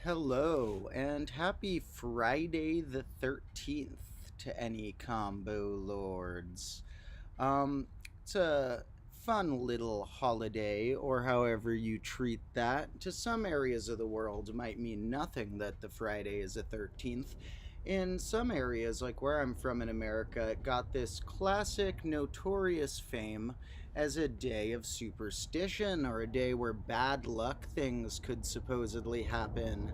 Hello, and happy Friday the 13th to any combo lords. It's a fun little holiday, or however you treat that. To some areas of the world, it might mean nothing that the Friday is the 13th. In some areas, like where I'm from in America, it got this classic, notorious fame as a day of superstition or a day where bad luck things could supposedly happen.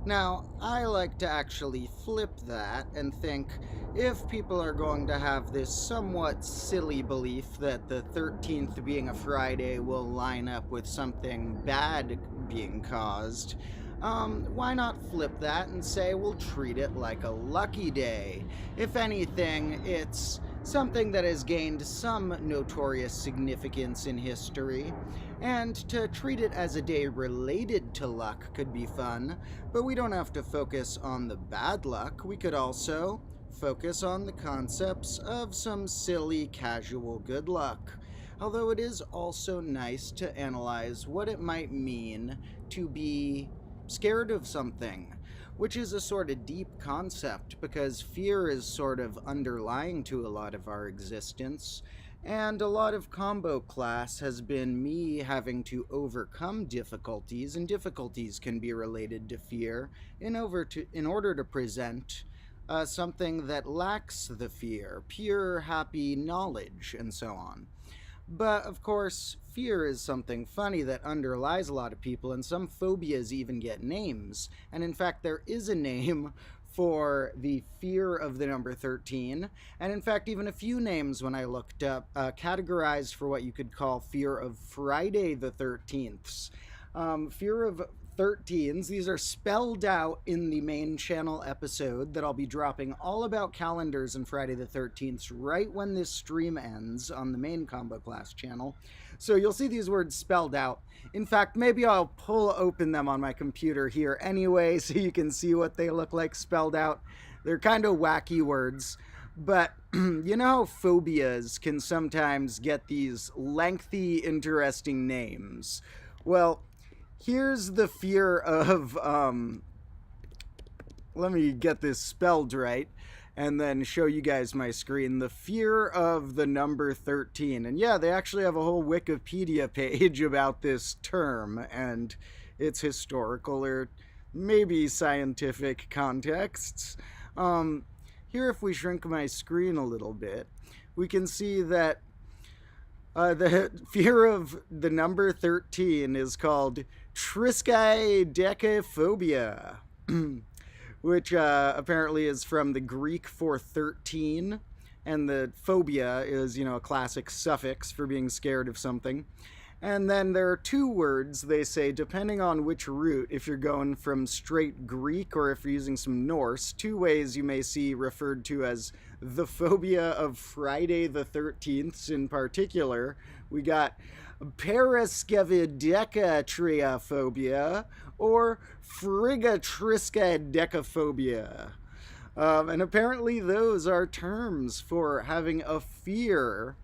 Now, I like to actually flip that and think if people are going to have this somewhat silly belief that the 13th being a Friday will line up with something bad being caused, why not flip that and say we'll treat it like a lucky day? If anything, it's something that has gained some notorious significance in history, and to treat it as a day related to luck could be fun, but we don't have to focus on the bad luck. We could also focus on the concepts of some silly casual good luck. Although it is also nice to analyze what it might mean to be scared of something, which is a sort of deep concept because fear is sort of underlying to a lot of our existence. And a lot of combo class has been me having to overcome difficulties, and difficulties can be related to fear in order to present something that lacks the fear, pure, happy knowledge, and so on. But of course, fear is something funny that underlies a lot of people, and some phobias even get names. And in fact, there is a name for the fear of the number 13. And in fact, even a few names when I looked up categorized for what you could call fear of Friday the 13th. Fear of 13s. These are spelled out in the main channel episode that I'll be dropping all about calendars and Friday the 13th right when this stream ends on the main combo class channel. So you'll see these words spelled out. In fact, maybe I'll pull open them on my computer here anyway so you can see what they look like spelled out. They're kind of wacky words. But you know how phobias can sometimes get these lengthy, interesting names? Well, here's the fear of, let me get this spelled right and then show you guys my screen. The fear of the number 13. And yeah, they actually have a whole Wikipedia page about this term and its historical or maybe scientific contexts. Here, if we shrink my screen a little bit, we can see that the fear of the number 13 is called triskaidekaphobia, which apparently is from the Greek for 13, and the phobia is, a classic suffix for being scared of something. And then there are two words, they say, depending on which route, if you're going from straight Greek or if you're using some Norse, two ways you may see referred to as the phobia of Friday the 13th in particular. We got paraskevidekatriaphobia or frigatriskaidekaphobia. And apparently those are terms for having a fear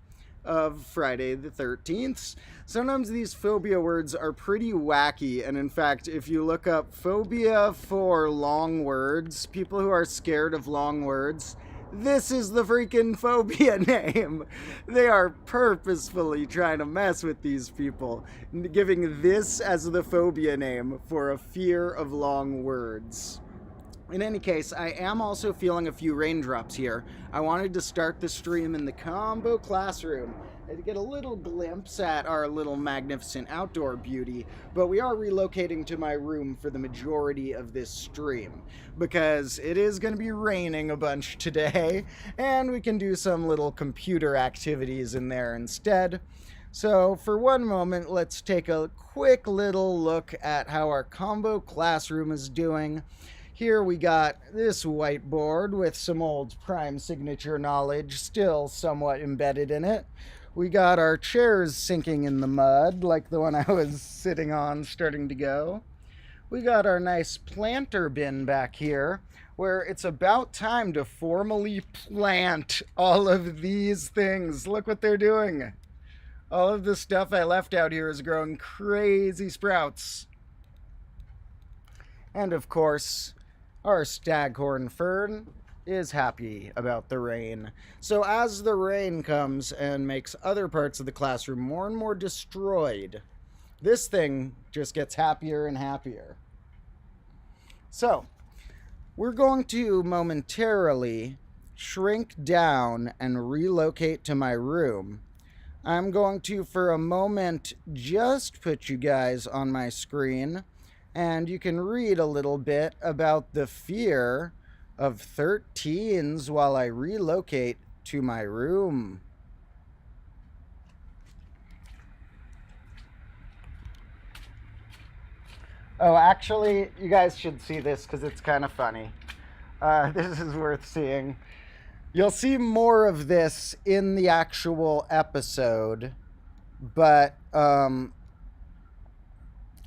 of Friday the 13th. Sometimes these phobia words are pretty wacky, and in fact, if you look up phobia for long words, people who are scared of long words, this is the freaking phobia name. They are purposefully trying to mess with these people, giving this as the phobia name for a fear of long words. In any case, I am also feeling a few raindrops here. I wanted to start the stream in the combo classroom to get a little glimpse at our little magnificent outdoor beauty, but we are relocating to my room for the majority of this stream because it is going to be raining a bunch today, and we can do some little computer activities in there instead. So for one moment, let's take a quick little look at how our combo classroom is doing. Here we got this whiteboard with some old prime signature knowledge still somewhat embedded in it. We got our chairs sinking in the mud like the one I was sitting on starting to go. We got our nice planter bin back here where it's about time to formally plant all of these things. Look what they're doing. All of the stuff I left out here is growing crazy sprouts. And of course, our staghorn fern is happy about the rain. So as the rain comes and makes other parts of the classroom more and more destroyed, this thing just gets happier and happier. So, we're going to momentarily shrink down and relocate to my room. I'm going to, for a moment, just put you guys on my screen, and you can read a little bit about the fear of 13s while I relocate to my room. Oh, actually, you guys should see this because it's kind of funny. This is worth seeing. You'll see more of this in the actual episode, but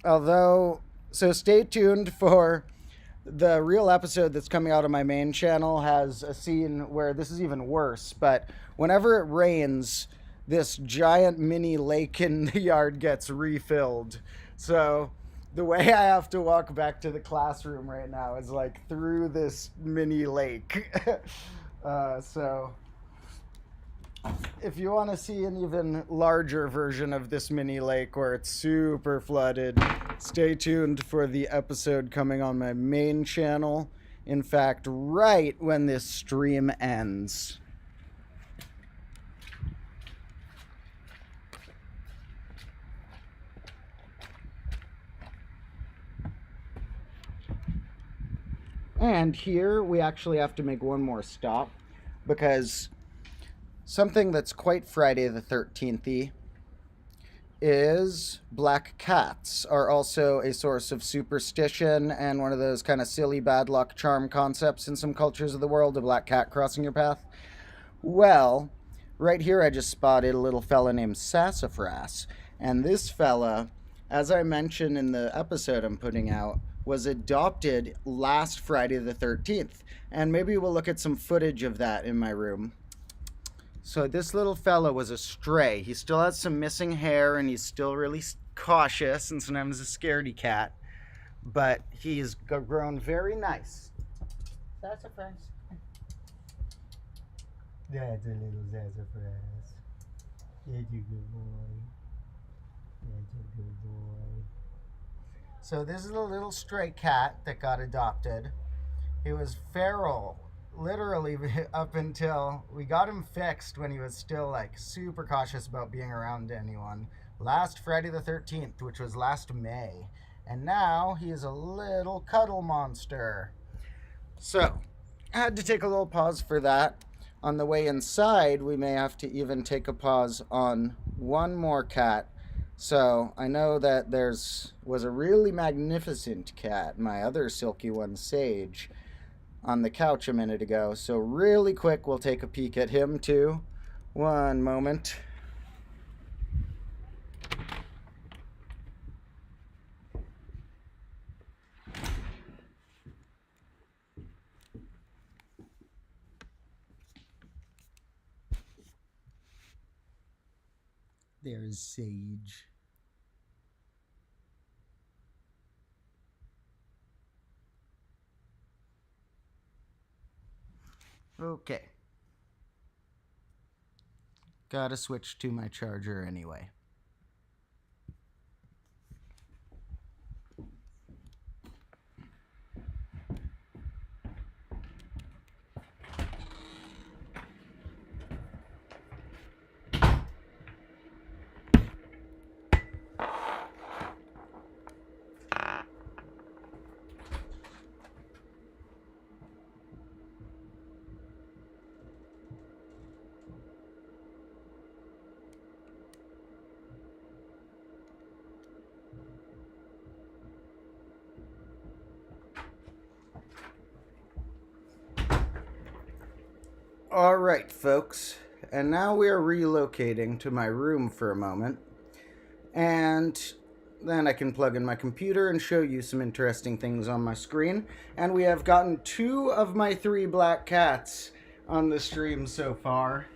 so stay tuned for the real episode that's coming out on my main channel. Has a scene where this is even worse, but whenever it rains, this giant mini lake in the yard gets refilled. So the way I have to walk back to the classroom right now is like through this mini lake. So if you want to see an even larger version of this mini lake where it's super flooded, stay tuned for the episode coming on my main channel. In fact, right when this stream ends. And here we actually have to make one more stop because something that's quite Friday the 13th-y is black cats are also a source of superstition and one of those kind of silly bad luck charm concepts in some cultures of the world, a black cat crossing your path. Well, right here I just spotted a little fella named Sassafras, and this fella, as I mentioned in the episode I'm putting out, was adopted last Friday the 13th, and maybe we'll look at some footage of that in my room. So this little fella was a stray. He still has some missing hair, and he's still really cautious, and sometimes a scaredy cat, but he's grown very nice. Sassafras. That's a little sassafras. That's a good boy. That's a good boy. So this is a little stray cat that got adopted. He was feral, literally up until we got him fixed when he was still like super cautious about being around anyone. Last Friday the 13th, which was last May. And now he is a little cuddle monster. So, I had to take a little pause for that. On the way inside, we may have to even take a pause on one more cat. So I know that was a really magnificent cat, my other silky one, Sage, on the couch a minute ago. So really quick, we'll take a peek at him too. One moment. There's Sage. Okay. Gotta switch to my charger anyway. All right, folks, and now we are relocating to my room for a moment, and then I can plug in my computer and show you some interesting things on my screen. And we have gotten 2 of my 3 black cats on the stream so far,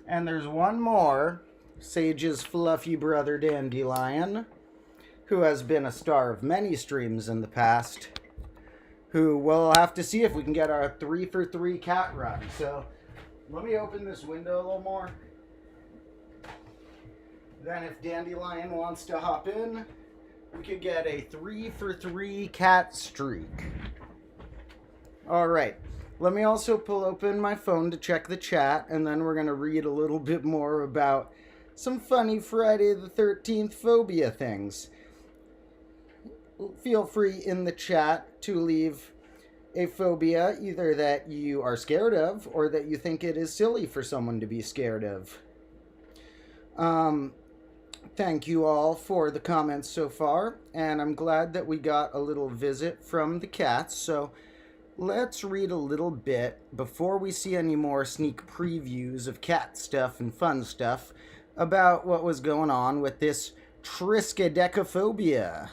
and there's one more, Sage's fluffy brother Dandelion, who has been a star of many streams in the past, who we'll have to see if we can get our 3 for 3 cat run. So let me open this window a little more. Then if Dandelion wants to hop in, we could get a 3 for 3 cat streak. All right. Let me also pull open my phone to check the chat, and then we're going to read a little bit more about some funny Friday the 13th phobia things. Feel free in the chat to leave a phobia either that you are scared of or that you think it is silly for someone to be scared of. Thank you all for the comments so far, and I'm glad that we got a little visit from the cats. So let's read a little bit before we see any more sneak previews of cat stuff and fun stuff about what was going on with this triskaidekaphobia.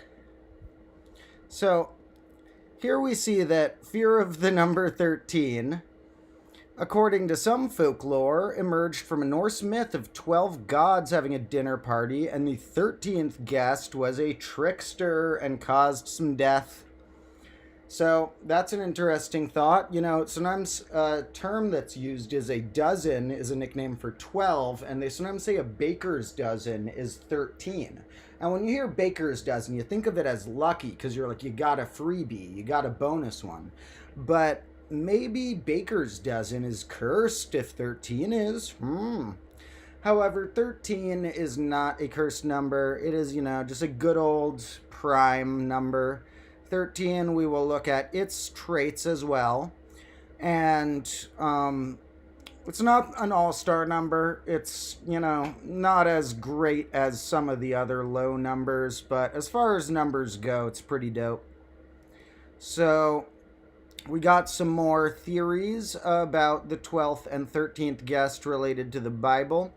So here we see that fear of the number 13, according to some folklore, emerged from a Norse myth of 12 gods having a dinner party, and the 13th guest was a trickster and caused some death. So that's an interesting thought. You know, sometimes a term that's used is a dozen is a nickname for 12, and they sometimes say a baker's dozen is 13. And when you hear baker's dozen, you think of it as lucky because you're like, you got a freebie, you got a bonus one. But maybe baker's dozen is cursed if 13 is. However, 13 is not a cursed number. It is, you know, just a good old prime number. 13, we will look at its traits as well. And it's not an all-star number. It's, you know, not as great as some of the other low numbers, but as far as numbers go, it's pretty dope. So we got some more theories about the 12th and 13th guest related to the Bible.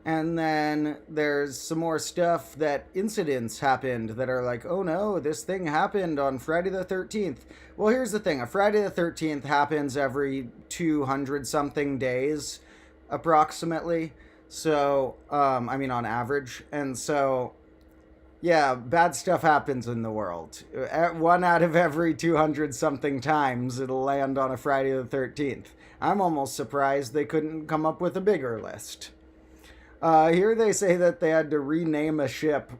And then there's some more stuff that incidents happened that are like, oh no, this thing happened on Friday the 13th. Well, here's the thing. A Friday the 13th happens every 200 something days, approximately. So, I mean, on average. And so, yeah, bad stuff happens in the world. 1 out of every 200 something times it'll land on a Friday the 13th. I'm almost surprised they couldn't come up with a bigger list. Here they say that they had to rename a ship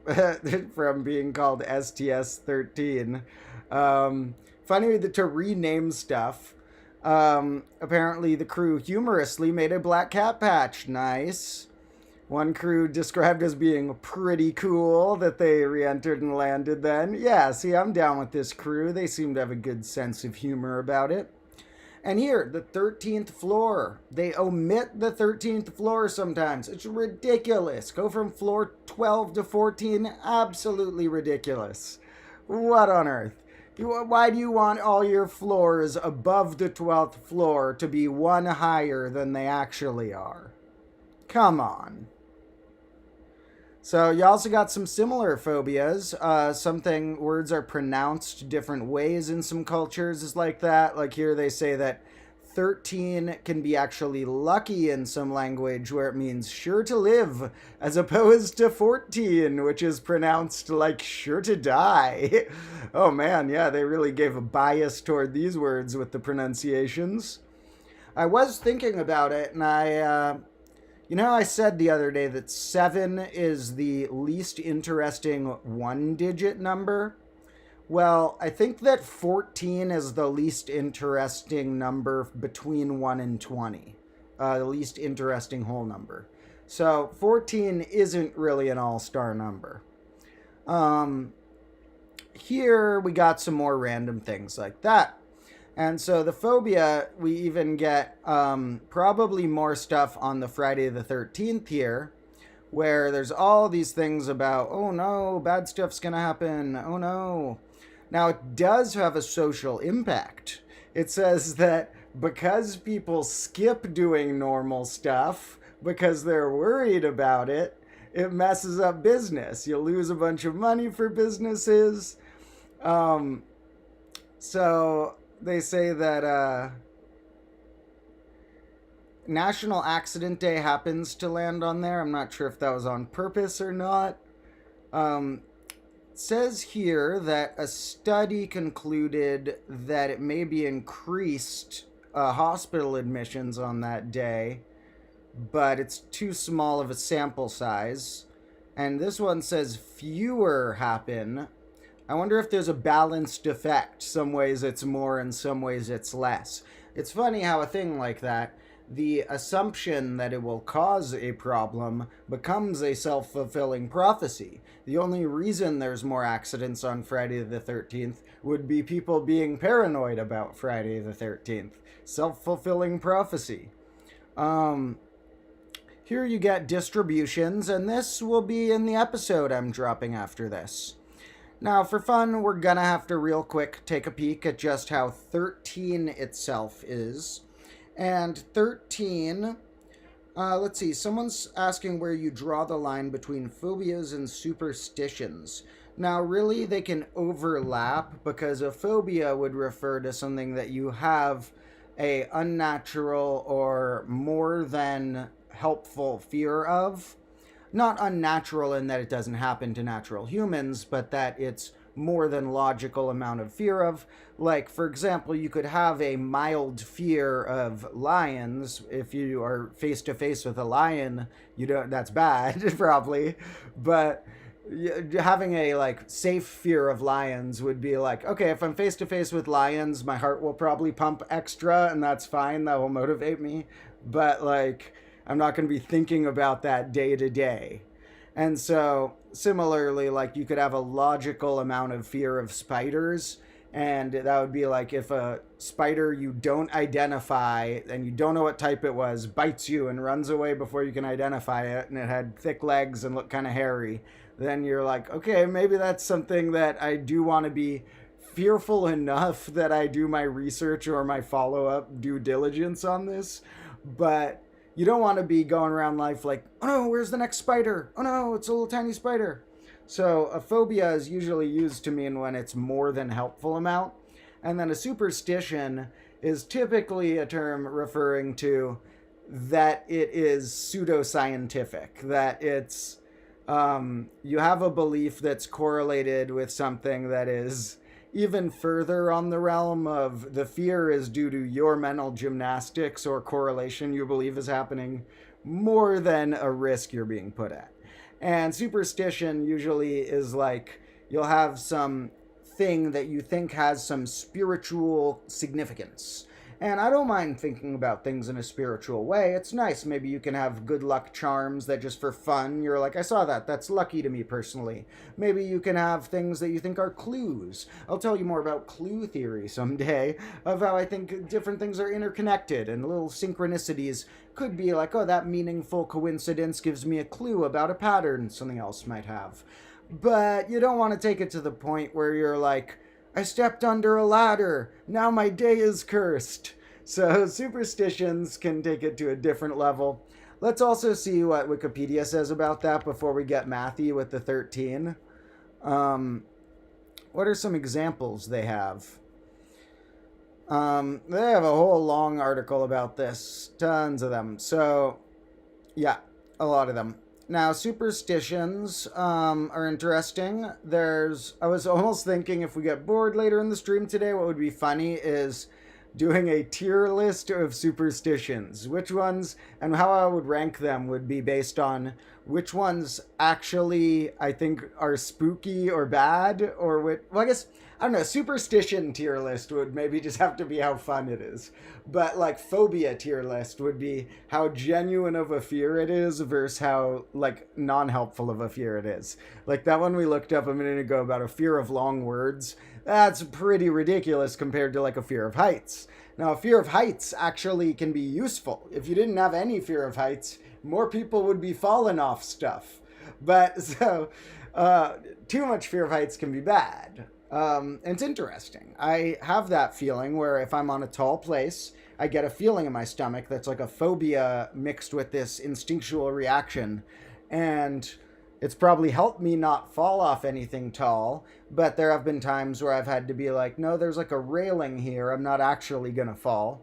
from being called STS-13. Funny to rename stuff. Apparently the crew humorously made a black cat patch. Nice. One crew described as being pretty cool that they re-entered and landed then. Yeah, see, I'm down with this crew. They seem to have a good sense of humor about it. And here, the 13th floor. They omit the 13th floor sometimes. It's ridiculous. Go from floor 12 to 14. Absolutely ridiculous. What on earth? Why do you want all your floors above the 12th floor to be one higher than they actually are? Come on. So you also got some similar phobias. Words are pronounced different ways in some cultures is like that. Like here they say that 13 can be actually lucky in some language where it means sure to live, as opposed to 14, which is pronounced like sure to die. Oh man, yeah, they really gave a bias toward these words with the pronunciations. I was thinking about it, and you know, I said the other day that 7 is the least interesting one-digit number. Well, I think that 14 is the least interesting number between 1 and 20. The least interesting whole number. So 14 isn't really an all-star number. Here we got some more random things like that. And so the phobia, we even get probably more stuff on the Friday the 13th here, where there's all these things about, oh no, bad stuff's going to happen, oh no. Now, it does have a social impact. It says that because people skip doing normal stuff because they're worried about it, it messes up business. You lose a bunch of money for businesses. So they say that National Accident Day happens to land on there. I'm not sure if that was on purpose or not. says here that a study concluded that it maybe increased hospital admissions on that day, but it's too small of a sample size. And this one says fewer happen. I wonder if there's a balanced effect. Some ways it's more and some ways it's less. It's funny how a thing like that, the assumption that it will cause a problem becomes a self-fulfilling prophecy. The only reason there's more accidents on Friday the 13th would be people being paranoid about Friday the 13th. Self-fulfilling prophecy. Here you get distributions, and this will be in the episode I'm dropping after this. Now, for fun, we're gonna have to real quick take a peek at just how 13 itself is. And 13, let's see, someone's asking where you draw the line between phobias and superstitions. Now, really, they can overlap because a phobia would refer to something that you have a unnatural or more than helpful fear of. Not unnatural in that it doesn't happen to natural humans, but that it's more than logical amount of fear of. Like, for example, you could have a mild fear of lions. If you are face to face with a lion, you don't, that's bad, probably. But having a like safe fear of lions would be like, okay, if I'm face to face with lions, my heart will probably pump extra, and that's fine. That will motivate me. But like, I'm not going to be thinking about that day to day. And so, similarly, like you could have a logical amount of fear of spiders, and that would be like if a spider you don't identify and you don't know what type it was bites you and runs away before you can identify it, and it had thick legs and looked kind of hairy, then you're like, okay, maybe that's something that I do want to be fearful enough that I do my research or my follow-up due diligence on this. But you don't want to be going around life like, oh no, where's the next spider? Oh no, it's a little tiny spider. So a phobia is usually used to mean when it's more than helpful amount. And then a superstition is typically a term referring to that it is pseudoscientific, that it's, you have a belief that's correlated with something that is even further on the realm of the fear is due to your mental gymnastics or correlation you believe is happening more than a risk you're being put at. And superstition usually is like you'll have some thing that you think has some spiritual significance. And I don't mind thinking about things in a spiritual way. It's nice. Maybe you can have good luck charms that just for fun, you're like, I saw that. That's lucky to me personally. Maybe you can have things that you think are clues. I'll tell you more about clue theory someday, of how I think different things are interconnected, and little synchronicities could be like, oh, that meaningful coincidence gives me a clue about a pattern something else might have. But you don't want to take it to the point where you're like, I stepped under a ladder. Now my day is cursed. So superstitions can take it to a different level. Let's also see what Wikipedia says about that before we get mathy with the 13. What are some examples they have? They have a whole long article about this. Tons of them. So, yeah, a lot of them. Now, superstitions are interesting. I was almost thinking if we get bored later in the stream today, what would be funny is doing a tier list of superstitions. Which ones and how I would rank them would be based on which ones actually I think are spooky or bad, or well, I guess, I don't know, superstition tier list would maybe just have to be how fun it is. But like phobia tier list would be how genuine of a fear it is versus how like non-helpful of a fear it is. Like that one we looked up a minute ago about a fear of long words. That's pretty ridiculous compared to like a fear of heights. Now, a fear of heights actually can be useful. If you didn't have any fear of heights, more people would be falling off stuff. But so too much fear of heights can be bad. It's interesting. I have that feeling where if I'm on a tall place, I get a feeling in my stomach that's like a phobia mixed with this instinctual reaction. And it's probably helped me not fall off anything tall, but there have been times where I've had to be like, no, there's like a railing here. I'm not actually going to fall.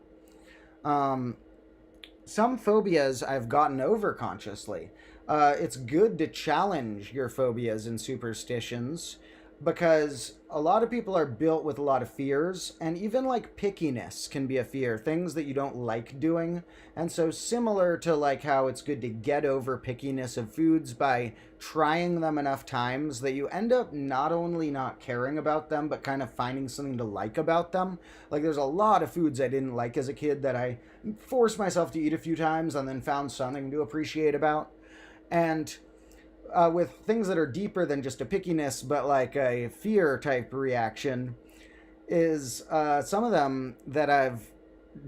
Some phobias I've gotten over consciously. It's good to challenge your phobias and superstitions. because a lot of people are built with a lot of fears, and even like pickiness can be a fear, things that you don't like doing. And so similar to like how it's good to get over pickiness of foods by trying them enough times that you end up not only not caring about them but kind of finding something to like about them. Like there's a lot of foods I didn't like as a kid that I forced myself to eat a few times and then found something to appreciate about. And with things that are deeper than just a pickiness, but like a fear type reaction, is some of them that I've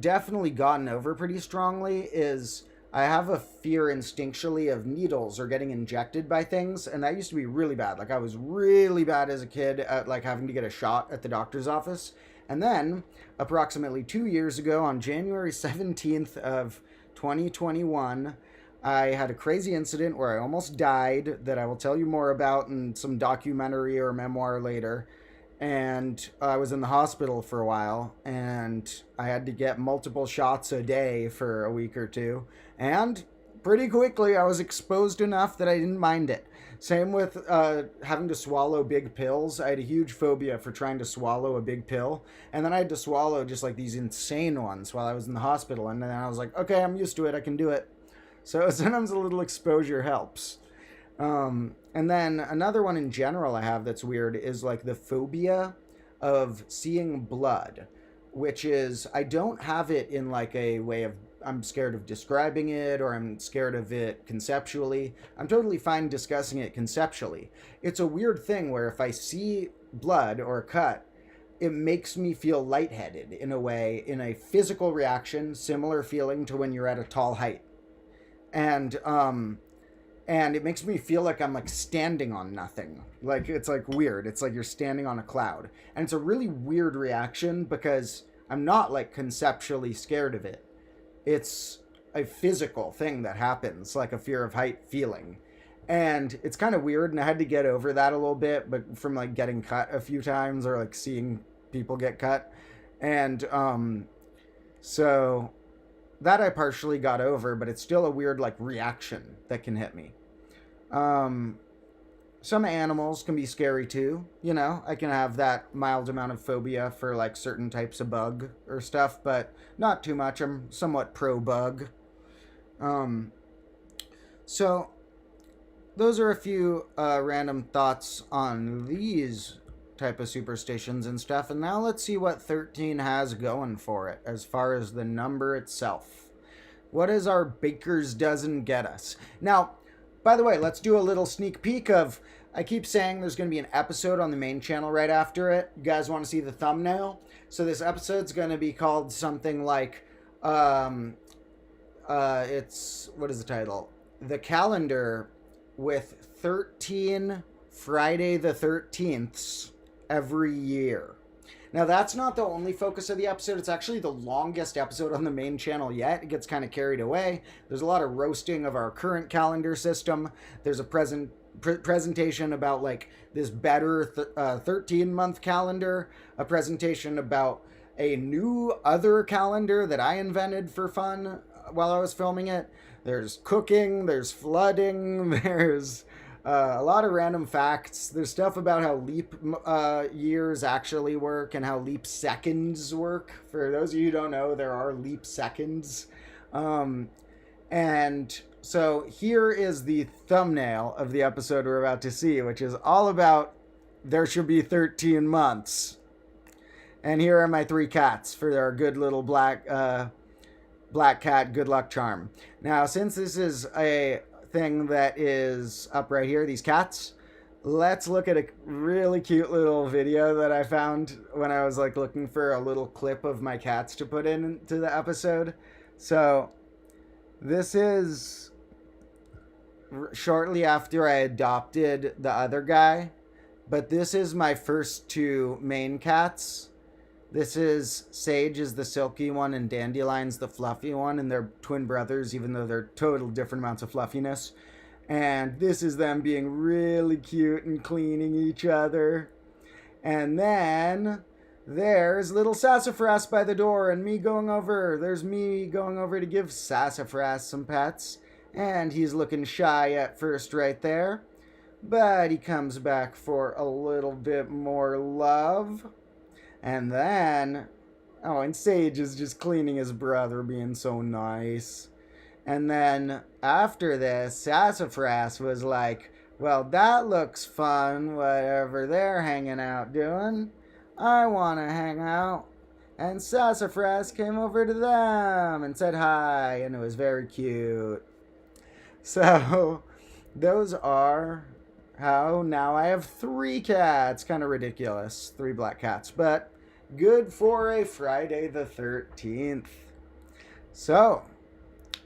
definitely gotten over pretty strongly is I have a fear instinctually of needles or getting injected by things, and that used to be really bad. Like I was really bad as a kid at like having to get a shot at the doctor's office. And then approximately 2 years ago on January 17th of 2021, I had a crazy incident where I almost died that I will tell you more about in some documentary or memoir later. And I was in the hospital for a while, and I had to get multiple shots a day for a week or two. And pretty quickly, I was exposed enough that I didn't mind it. Same with having to swallow big pills. I had a huge phobia for trying to swallow a big pill. And then I had to swallow just like these insane ones while I was in the hospital. And then I was like, okay, I'm used to it. I can do it. So sometimes a little exposure helps. And then another one in general I have that's weird is like the phobia of seeing blood, which is, I don't have it in like a way of, I'm scared of describing it or I'm scared of it conceptually. I'm totally fine discussing it conceptually. It's a weird thing where if I see blood or a cut, it makes me feel lightheaded in a way, in a physical reaction, similar feeling to when you're at a tall height. And it makes me feel like I'm like standing on nothing. Like it's like weird. It's like you're standing on a cloud. And it's a really weird reaction because I'm not like conceptually scared of it. It's a physical thing that happens, like a fear of height feeling. And it's kind of weird, and I had to get over that a little bit, but from like getting cut a few times or like seeing people get cut. And so that I partially got over, but it's still a weird like reaction that can hit me. Some animals can be scary too. You know, I can have that mild amount of phobia for like certain types of bug or stuff, but not too much. I'm somewhat pro bug. So those are a few random thoughts on these type of superstitions and stuff. And now let's see what 13 has going for it as far as the number itself. What does our baker's dozen get us? Now, by the way, let's do a little sneak peek of, I keep saying there's going to be an episode on the main channel right after it. You guys want to see the thumbnail? So this episode's going to be called something like, it's, what is the title? The Calendar with 13 Friday the 13ths every year. Now, that's not the only focus of the episode. It's actually the longest episode on the main channel yet. It gets kind of carried away. There's a lot of roasting of our current calendar system. There's a presentation about like this better 13-month calendar, a presentation about a new other calendar that I invented for fun while I was filming it. There's cooking, there's flooding, there's a lot of random facts. There's stuff about how leap years actually work and how leap seconds work. For those of you who don't know, there are leap seconds. And so here is the thumbnail of the episode we're about to see, which is all about there should be 13 months. And here are my 3 cats for their good little black cat good luck charm. Now, since this is a thing that is up right here, these cats, let's look at a really cute little video that I found when I was like looking for a little clip of my cats to put into the episode. So this is shortly after I adopted the other guy, but this is my first 2 main cats. This is Sage is the silky one and Dandelion's the fluffy one, and they're twin brothers even though they're total different amounts of fluffiness. And this is them being really cute and cleaning each other. And then there's little Sassafras by the door and me going over. There's me going over to give Sassafras some pets. And he's looking shy at first right there. but he comes back for a little bit more love. And then, oh, and Sage is just cleaning his brother, being so nice. And then after this, Sassafras was like, well, that looks fun, whatever they're hanging out doing. I want to hang out. And Sassafras came over to them and said hi, and it was very cute. So, those are how now I have 3 cats. Kind of ridiculous. 3 black cats, but good for a Friday the 13th. So,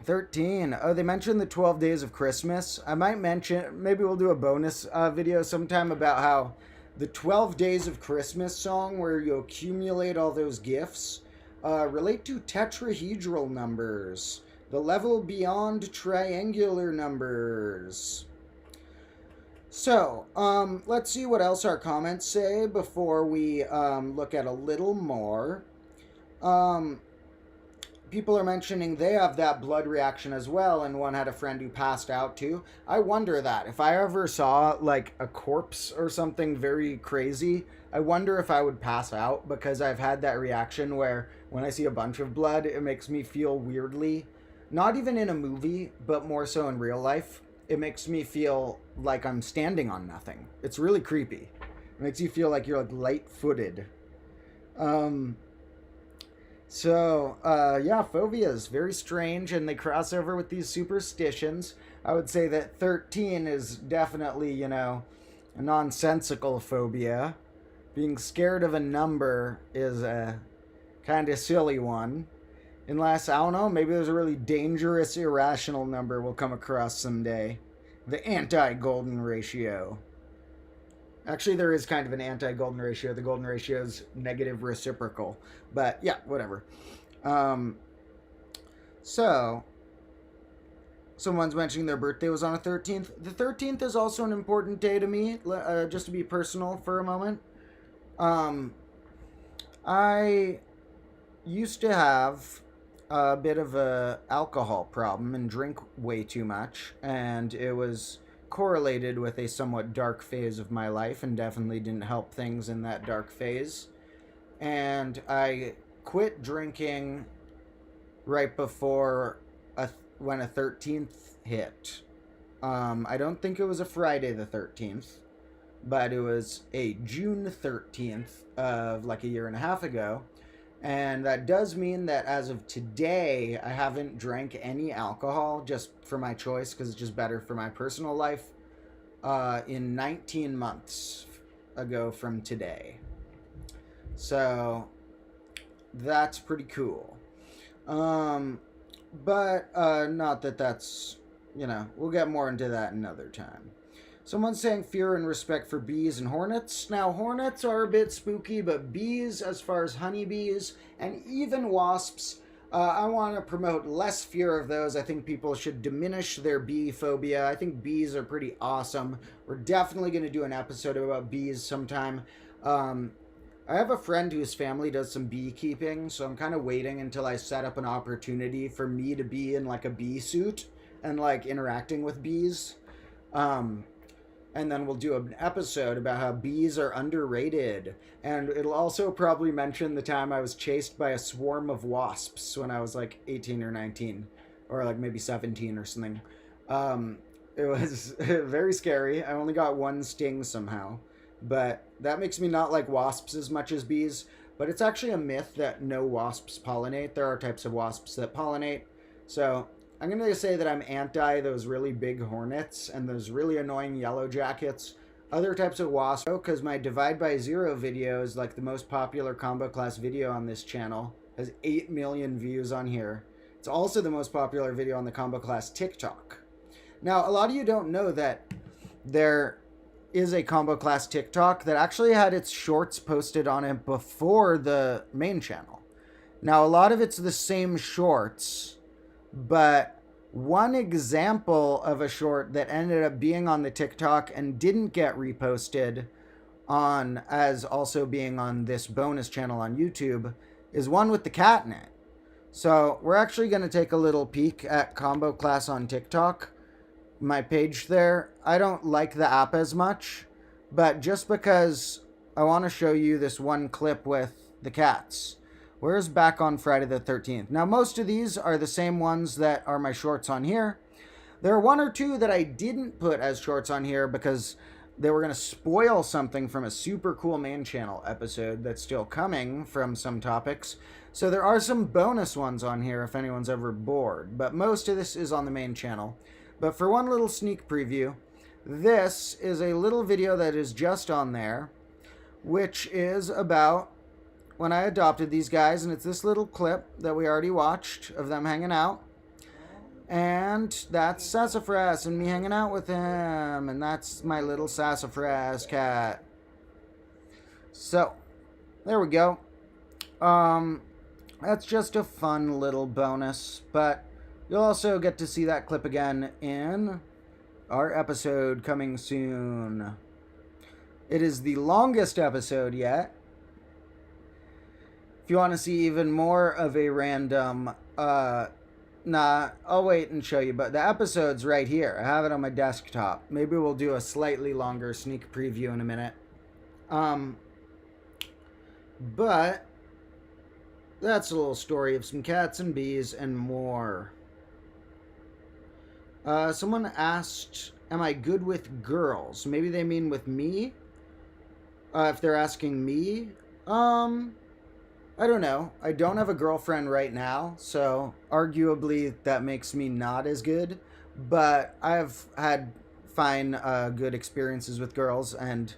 13. Oh, they mentioned the 12 days of Christmas. I might mention, maybe we'll do a bonus video sometime about how the 12 days of Christmas song, where you accumulate all those gifts, relate to tetrahedral numbers, the level beyond triangular numbers. So, let's see what else our comments say before we look at a little more. People are mentioning they have that blood reaction as well, and one had a friend who passed out too. I wonder that. If I ever saw like a corpse or something very crazy, I wonder if I would pass out, because I've had that reaction where when I see a bunch of blood, it makes me feel weirdly, not even in a movie, but more so in real life. It makes me feel like I'm standing on nothing. It's really creepy. It makes you feel like you're like light-footed. Yeah, phobias, very strange, and they cross over with these superstitions. I would say that 13 is definitely, a nonsensical phobia. Being scared of a number is a kind of silly one. Unless, I don't know, maybe there's a really dangerous, irrational number we'll come across someday. The anti-golden ratio. Actually, there is kind of an anti-golden ratio. The golden ratio is negative reciprocal. But, yeah, whatever. So, someone's mentioning their birthday was on the 13th. The 13th is also an important day to me, just to be personal for a moment. I used to have a bit of a alcohol problem and drink way too much, and it was correlated with a somewhat dark phase of my life, and definitely didn't help things in that dark phase. And I quit drinking right before when a 13th hit. I don't think it was a Friday the 13th, but it was a June 13th of like a year and a half ago. And that does mean that as of today, I haven't drank any alcohol, just for my choice, because it's just better for my personal life, in 19 months ago from today. So, that's pretty cool. But not that that's, we'll get more into that another time. Someone's saying fear and respect for bees and hornets. Now, hornets are a bit spooky, but bees, as far as honeybees and even wasps, I want to promote less fear of those. I think people should diminish their bee phobia. I think bees are pretty awesome. We're definitely going to do an episode about bees sometime. I have a friend whose family does some beekeeping, so I'm kind of waiting until I set up an opportunity for me to be in like a bee suit and like interacting with bees. And then we'll do an episode about how bees are underrated. And it'll also probably mention the time I was chased by a swarm of wasps when I was like 18 or 19. Or like maybe 17 or something. It was very scary. I only got one sting somehow. But that makes me not like wasps as much as bees. But it's actually a myth that no wasps pollinate. There are types of wasps that pollinate. So I'm going to say that I'm anti those really big hornets and those really annoying yellow jackets. Other types of wasps, because my Divide by Zero video is like the most popular combo class video on this channel. Has 8 million views on here. It's also the most popular video on the combo class TikTok. Now, a lot of you don't know that there is a combo class TikTok that actually had its shorts posted on it before the main channel. Now, a lot of it's the same shorts, but one example of a short that ended up being on the TikTok and didn't get reposted on as also being on this bonus channel on YouTube is one with the cat in it. So we're actually going to take a little peek at combo class on TikTok, my page there. I don't like the app as much, but just because I want to show you this one clip with the cats. Where's back on Friday the 13th? Now, most of these are the same ones that are my shorts on here. There are one or two that I didn't put as shorts on here because they were going to spoil something from a super cool main channel episode that's still coming from some topics. So there are some bonus ones on here if anyone's ever bored, but most of this is on the main channel. But for one little sneak preview, this is a little video that is just on there, which is about when I adopted these guys, and it's this little clip that we already watched of them hanging out. And that's Sassafras and me hanging out with him, and that's my little Sassafras cat. So, there we go. That's just a fun little bonus, but you'll also get to see that clip again in our episode coming soon. It is the longest episode yet. If you want to see even more of a random, nah, I'll wait and show you, but the episode's right here. I have it on my desktop. Maybe we'll do a slightly longer sneak preview in a minute. But that's a little story of some cats and bees and more. Someone asked, am I good with girls? Maybe they mean with me? If they're asking me, I don't know. I don't have a girlfriend right now, so arguably that makes me not as good. But I've had fine, good experiences with girls and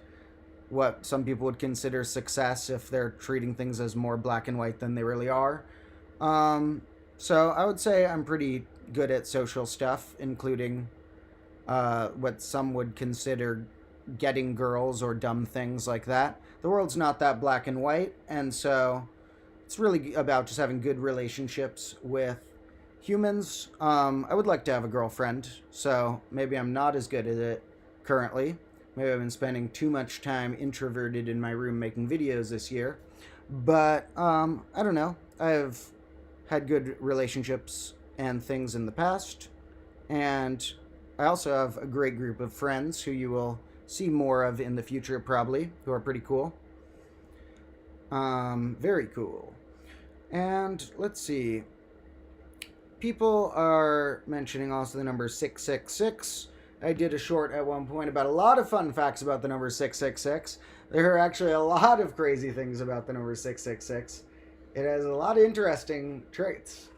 what some people would consider success if they're treating things as more black and white than they really are. So I would say I'm pretty good at social stuff, including what some would consider getting girls or dumb things like that. The world's not that black and white, and so it's really about just having good relationships with humans. I would like to have a girlfriend, so maybe I'm not as good at it currently. Maybe I've been spending too much time introverted in my room making videos this year. But, I don't know. I've had good relationships and things in the past. And I also have a great group of friends who you will see more of in the future probably, who are pretty cool. Very cool. And let's see. People are mentioning also the number 666. I did a short at one point about a lot of fun facts about the number 666. There are actually a lot of crazy things about the number 666. It has a lot of interesting traits.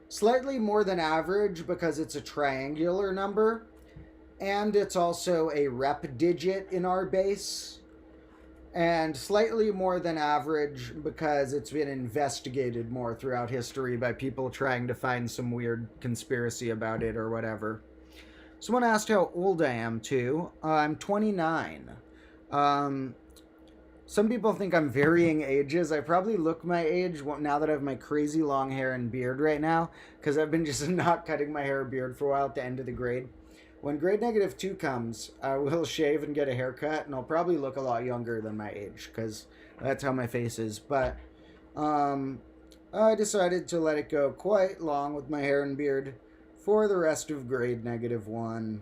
Slightly more than average because it's a triangular number. And it's also a rep digit in our base. And slightly more than average because it's been investigated more throughout history by people trying to find some weird conspiracy about it or whatever. Someone asked how old I am, too. I'm 29. Some people think I'm varying ages. I probably look my age now that I have my crazy long hair and beard right now, because I've been just not cutting my hair or beard for a while at the end of the grade. When grade -2 comes, I will shave and get a haircut, and I'll probably look a lot younger than my age, because that's how my face is. But I decided to let it go quite long with my hair and beard for the rest of grade -1.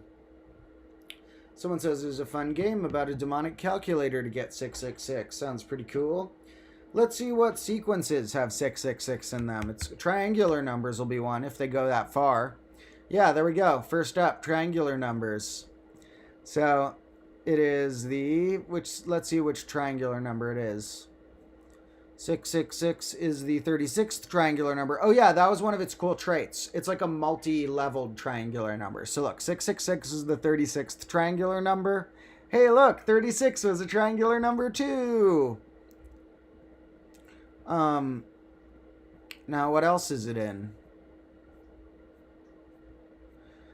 Someone says there's a fun game about a demonic calculator to get 666. Sounds pretty cool. Let's see what sequences have 666 in them. It's triangular numbers will be one if they go that far. Yeah, there we go. First up, triangular numbers. So it is let's see which triangular number it is. 666 is the 36th triangular number. Oh yeah, that was one of its cool traits. It's like a multi-leveled triangular number. So look, 666 is the 36th triangular number. Hey look, 36 was a triangular number too. Now what else is it in?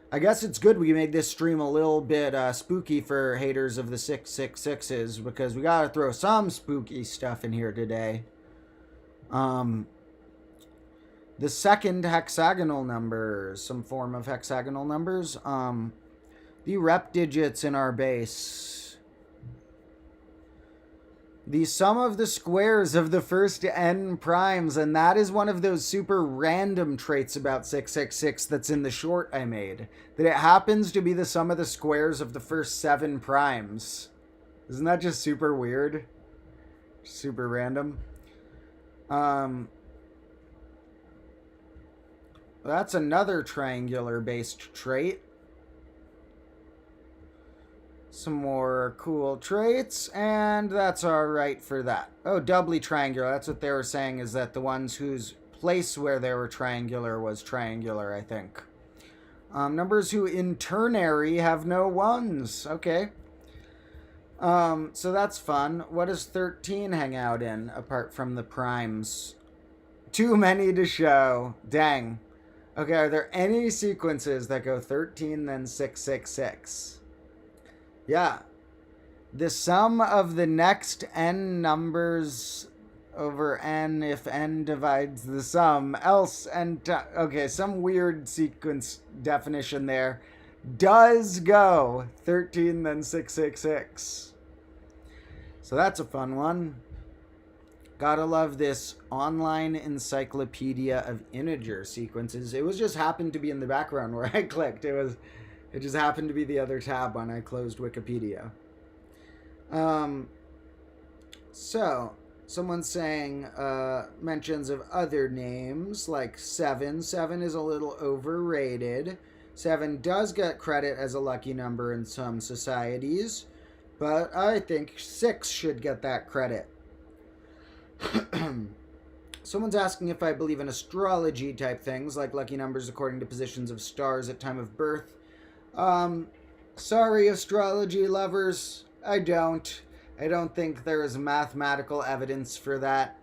I guess it's good we made this stream a little bit spooky for haters of the 666s, because we gotta throw some spooky stuff in here today. The second hexagonal numbers, some form of hexagonal numbers. The rep digits in our base. The sum of the squares of the first n primes, and that is one of those super random traits about 666 that's in the short I made. That it happens to be the sum of the squares of the first 7 primes. Isn't that just super weird? Super random. That's another triangular based trait. Some more cool traits, and that's alright for that. Oh, doubly triangular. That's what they were saying, is that the ones whose place where they were triangular was triangular, I think. Numbers who in ternary have no ones. Okay. So that's fun. What does 13 hang out in, apart from the primes? Too many to show. Dang. Okay, are there any sequences that go 13 then 666? Yeah. The sum of the next n numbers over n if n divides the sum, else n okay, some weird sequence definition there. Does go 13 then 666. So that's a fun one. Gotta love this online encyclopedia of integer sequences. It was just happened to be in the background where I clicked. It just happened to be the other tab when I closed Wikipedia. So, someone's saying mentions of other names like 7. 7 is a little overrated. 7 does get credit as a lucky number in some societies, but I think 6 should get that credit. Someone's asking if I believe in astrology type things, like lucky numbers according to positions of stars at time of birth. Sorry, astrology lovers, I don't. I don't think there is mathematical evidence for that.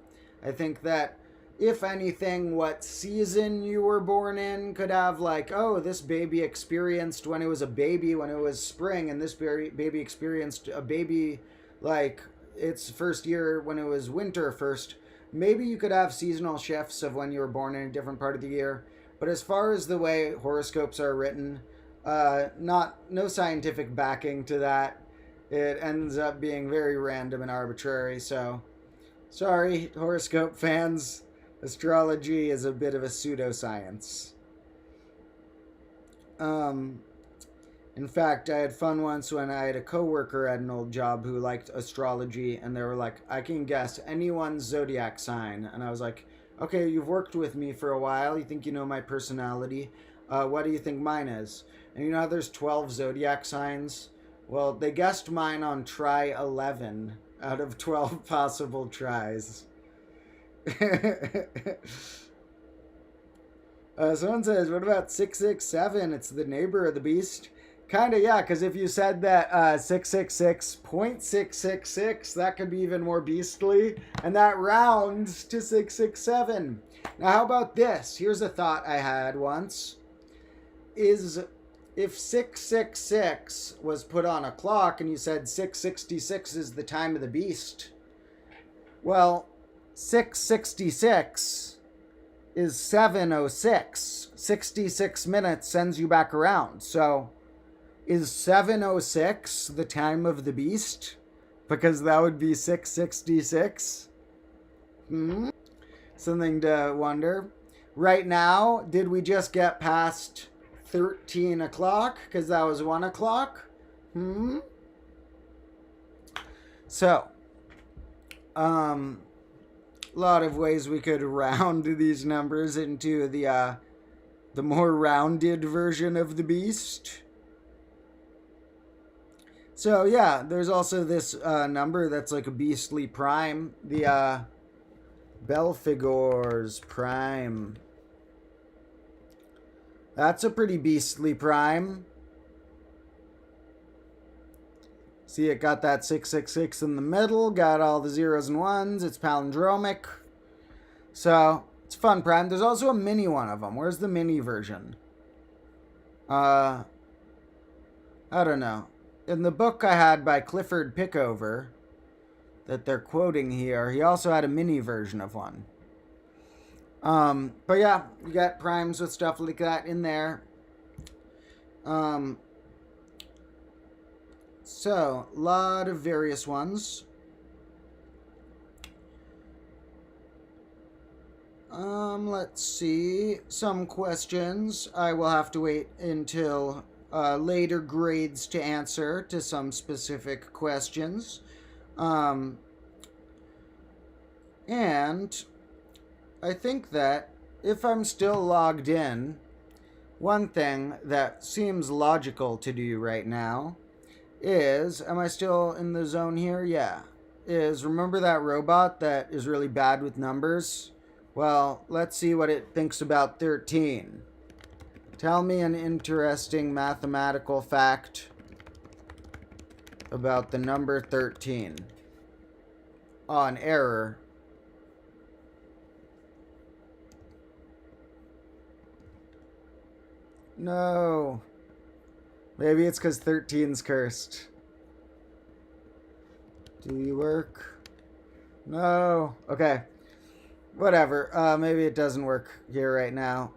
I think that, if anything, what season you were born in could have, like, oh, this baby experienced when it was a baby when it was spring, and this baby experienced a baby, like, its first year when it was winter first. Maybe you could have seasonal shifts of when you were born in a different part of the year. But as far as the way horoscopes are written, no scientific backing to that. It ends up being very random and arbitrary. So, sorry, horoscope fans. Astrology is a bit of a pseudoscience. In fact, I had fun once when I had a coworker at an old job who liked astrology, and they were like, I can guess anyone's zodiac sign. And I was like, okay, you've worked with me for a while. You think you know my personality. What do you think mine is? And you know how there's 12 zodiac signs? Well, they guessed mine on try 11 out of 12 possible tries. Someone says, what about 667? It's the neighbor of the beast. Kind of, yeah, because if you said that 666.666, that could be even more beastly. And that rounds to 667. Now, how about this? Here's a thought I had once. Is if 666 was put on a clock and you said 666 is the time of the beast, well, 666 is 7:06. 66 minutes sends you back around. So, is 7:06 the time of the beast? Because that would be 666. Something to wonder. Right now, did we just get past 13 o'clock? Because that was 1 o'clock? So, a lot of ways we could round these numbers into the more rounded version of the beast. So yeah, there's also this number that's like a beastly prime, the Belphegor's prime. That's a pretty beastly prime. See, it got that 666 in the middle, got all the zeros and ones, it's palindromic. So, it's a fun prime. There's also a mini one of them. Where's the mini version? I don't know. In the book I had by Clifford Pickover, that they're quoting here, he also had a mini version of one. But yeah, you got primes with stuff like that in there. So, a lot of various ones. Let's see. Some questions I will have to wait until later grades to answer to some specific questions. Um, and I think that if I'm still logged in, one thing that seems logical to do right now is, am I still in the zone here? Yeah. Is, remember that robot that is really bad with numbers? Well, let's see what it thinks about 13. Tell me an interesting mathematical fact about the number 13. Oh, an error. No. Maybe it's because 13's cursed. Do you work? No. Okay. Whatever. Maybe it doesn't work here right now.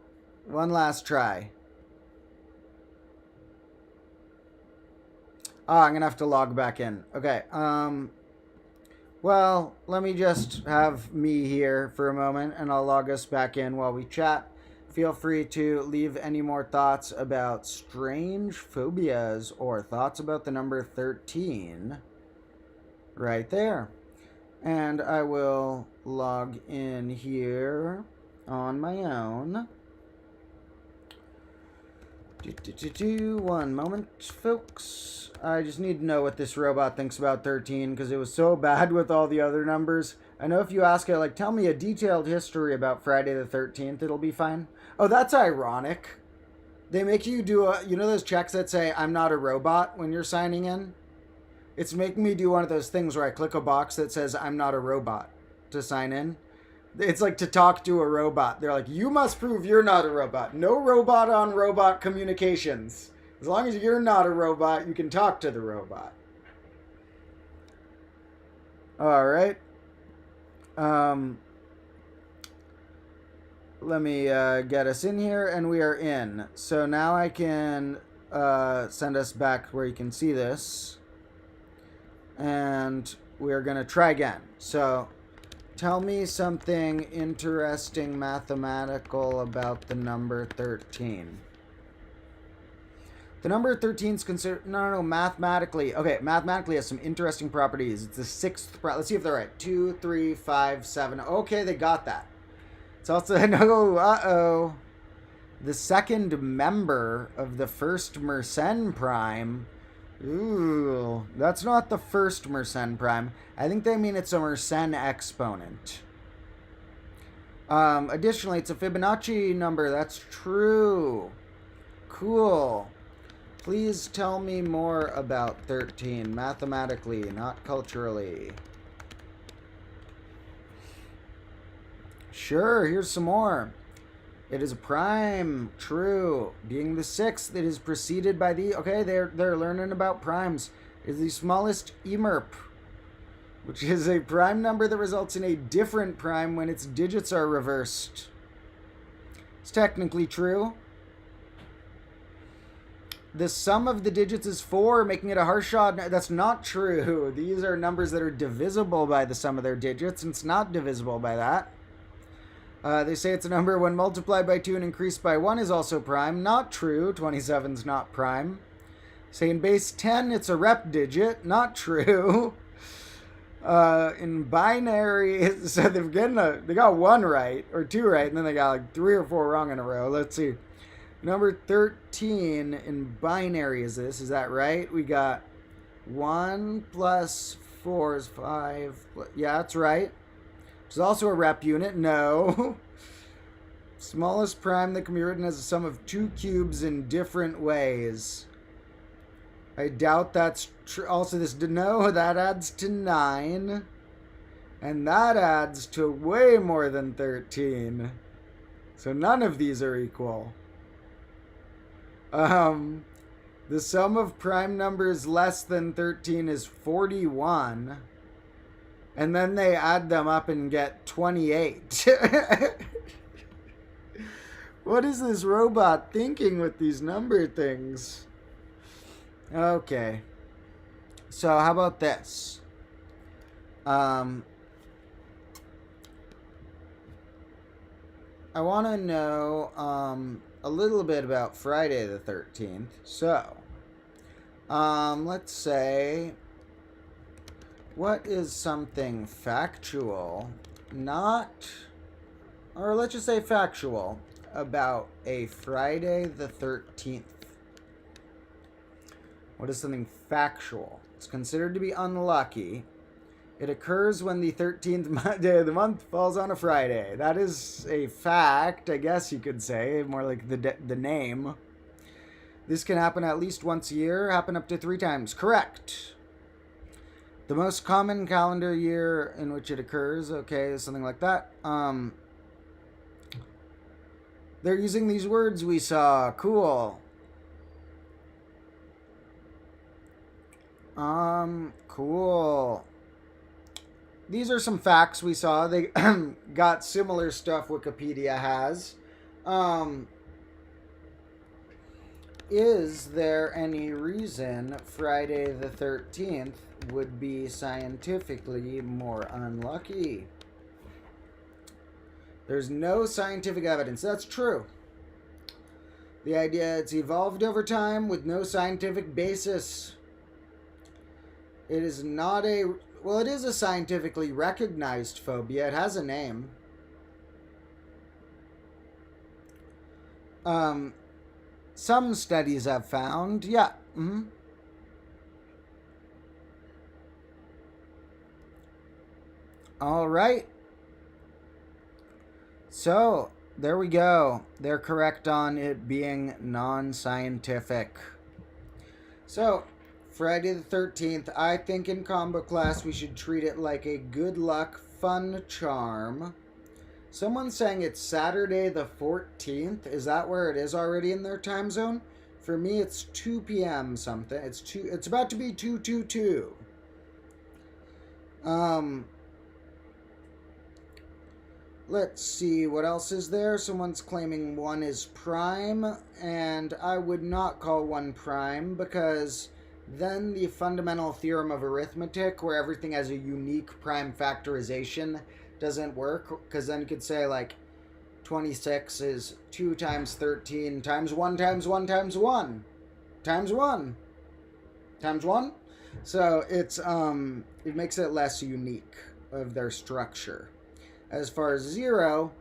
One last try. I'm gonna have to log back in. Okay. Well, let me just have me here for a moment, and I'll log us back in while we chat. Feel free to leave any more thoughts about strange phobias or thoughts about the number 13 right there. And I will log in here on my own. One moment, folks. I just need to know what this robot thinks about 13 because it was so bad with all the other numbers. I know if you ask it, like, tell me a detailed history about Friday the 13th, it'll be fine. Oh, that's ironic. They make you do you know those checks that say, I'm not a robot when you're signing in? It's making me do one of those things where I click a box that says, I'm not a robot to sign in. It's like to talk to a robot. They're like, you must prove you're not a robot. No robot on robot communications. As long as you're not a robot, you can talk to the robot. All right. Let me get us in here, and we are in. So now I can send us back where you can see this. And we're going to try again. So tell me something interesting mathematical about the number 13. The number 13 is considered... No, mathematically. Okay, mathematically has some interesting properties. It's the sixth... Let's see if they're right. 2, 3, 5, 7. Okay, they got that. It's also... No, uh-oh. The second member of the first Mersenne prime... Ooh, that's not the first Mersenne prime. I think they mean it's a Mersenne exponent. Additionally, it's a Fibonacci number. That's true. Cool. Please tell me more about 13, mathematically, not culturally. Sure, here's some more. It is a prime, true. Being the sixth, it is preceded by the... Okay, they're learning about primes. It is the smallest emerp, which is a prime number that results in a different prime when its digits are reversed. It's technically true. The sum of the digits is 4, making it a Harshad. That's not true. These are numbers that are divisible by the sum of their digits, and it's not divisible by that. They say it's a number when multiplied by 2 and increased by 1 is also prime. Not true. 27's not prime. Say in base 10, it's a rep digit. Not true. In binary, so they got 1 right, or 2 right, and then they got like 3 or 4 wrong in a row. Let's see. Number 13 in binary is this. Is that right? We got 1 plus 4 is 5. Yeah, that's right. Which is also a rep unit. No. Smallest prime that can be written as a sum of 2 cubes in different ways. I doubt that's true. Also, no, that adds to 9. And that adds to way more than 13. So none of these are equal. The sum of prime numbers less than 13 is 41. And then they add them up and get 28. What is this robot thinking with these number things? Okay. So how about this? I want to know a little bit about Friday the 13th. So, let's say, what is something factual, not, or let's just say factual, about a Friday the 13th? What is something factual? It's considered to be unlucky. It occurs when the 13th day of the month falls on a Friday. That is a fact, I guess you could say, more like the name. This can happen at least once a year, happen up to 3 times. Correct. The most common calendar year in which it occurs, okay, something like that. They're using these words we saw. Cool. Cool. These are some facts we saw. They got similar stuff Wikipedia has. Is there any reason Friday the 13th would be scientifically more unlucky? There's no scientific evidence. That's true. The idea it's evolved over time with no scientific basis. It is not a... Well, it is a scientifically recognized phobia. It has a name. Some studies have found, yeah. All right. So, there we go. They're correct on it being non-scientific. So, Friday the 13th, I think in combo class we should treat it like a good luck, fun charm. Someone's saying it's Saturday the 14th. Is that where it is already in their time zone? For me, it's 2 p.m. something. It's about to be 2:22. Let's see, what else is there? Someone's claiming 1 is prime, and I would not call 1 prime because then the fundamental theorem of arithmetic, where everything has a unique prime factorization, doesn't work, because then you could say, like, 26 is 2 times 13 times 1 times 1 times 1 times 1 times 1. So it's, it makes it less unique of their structure. As far as 0,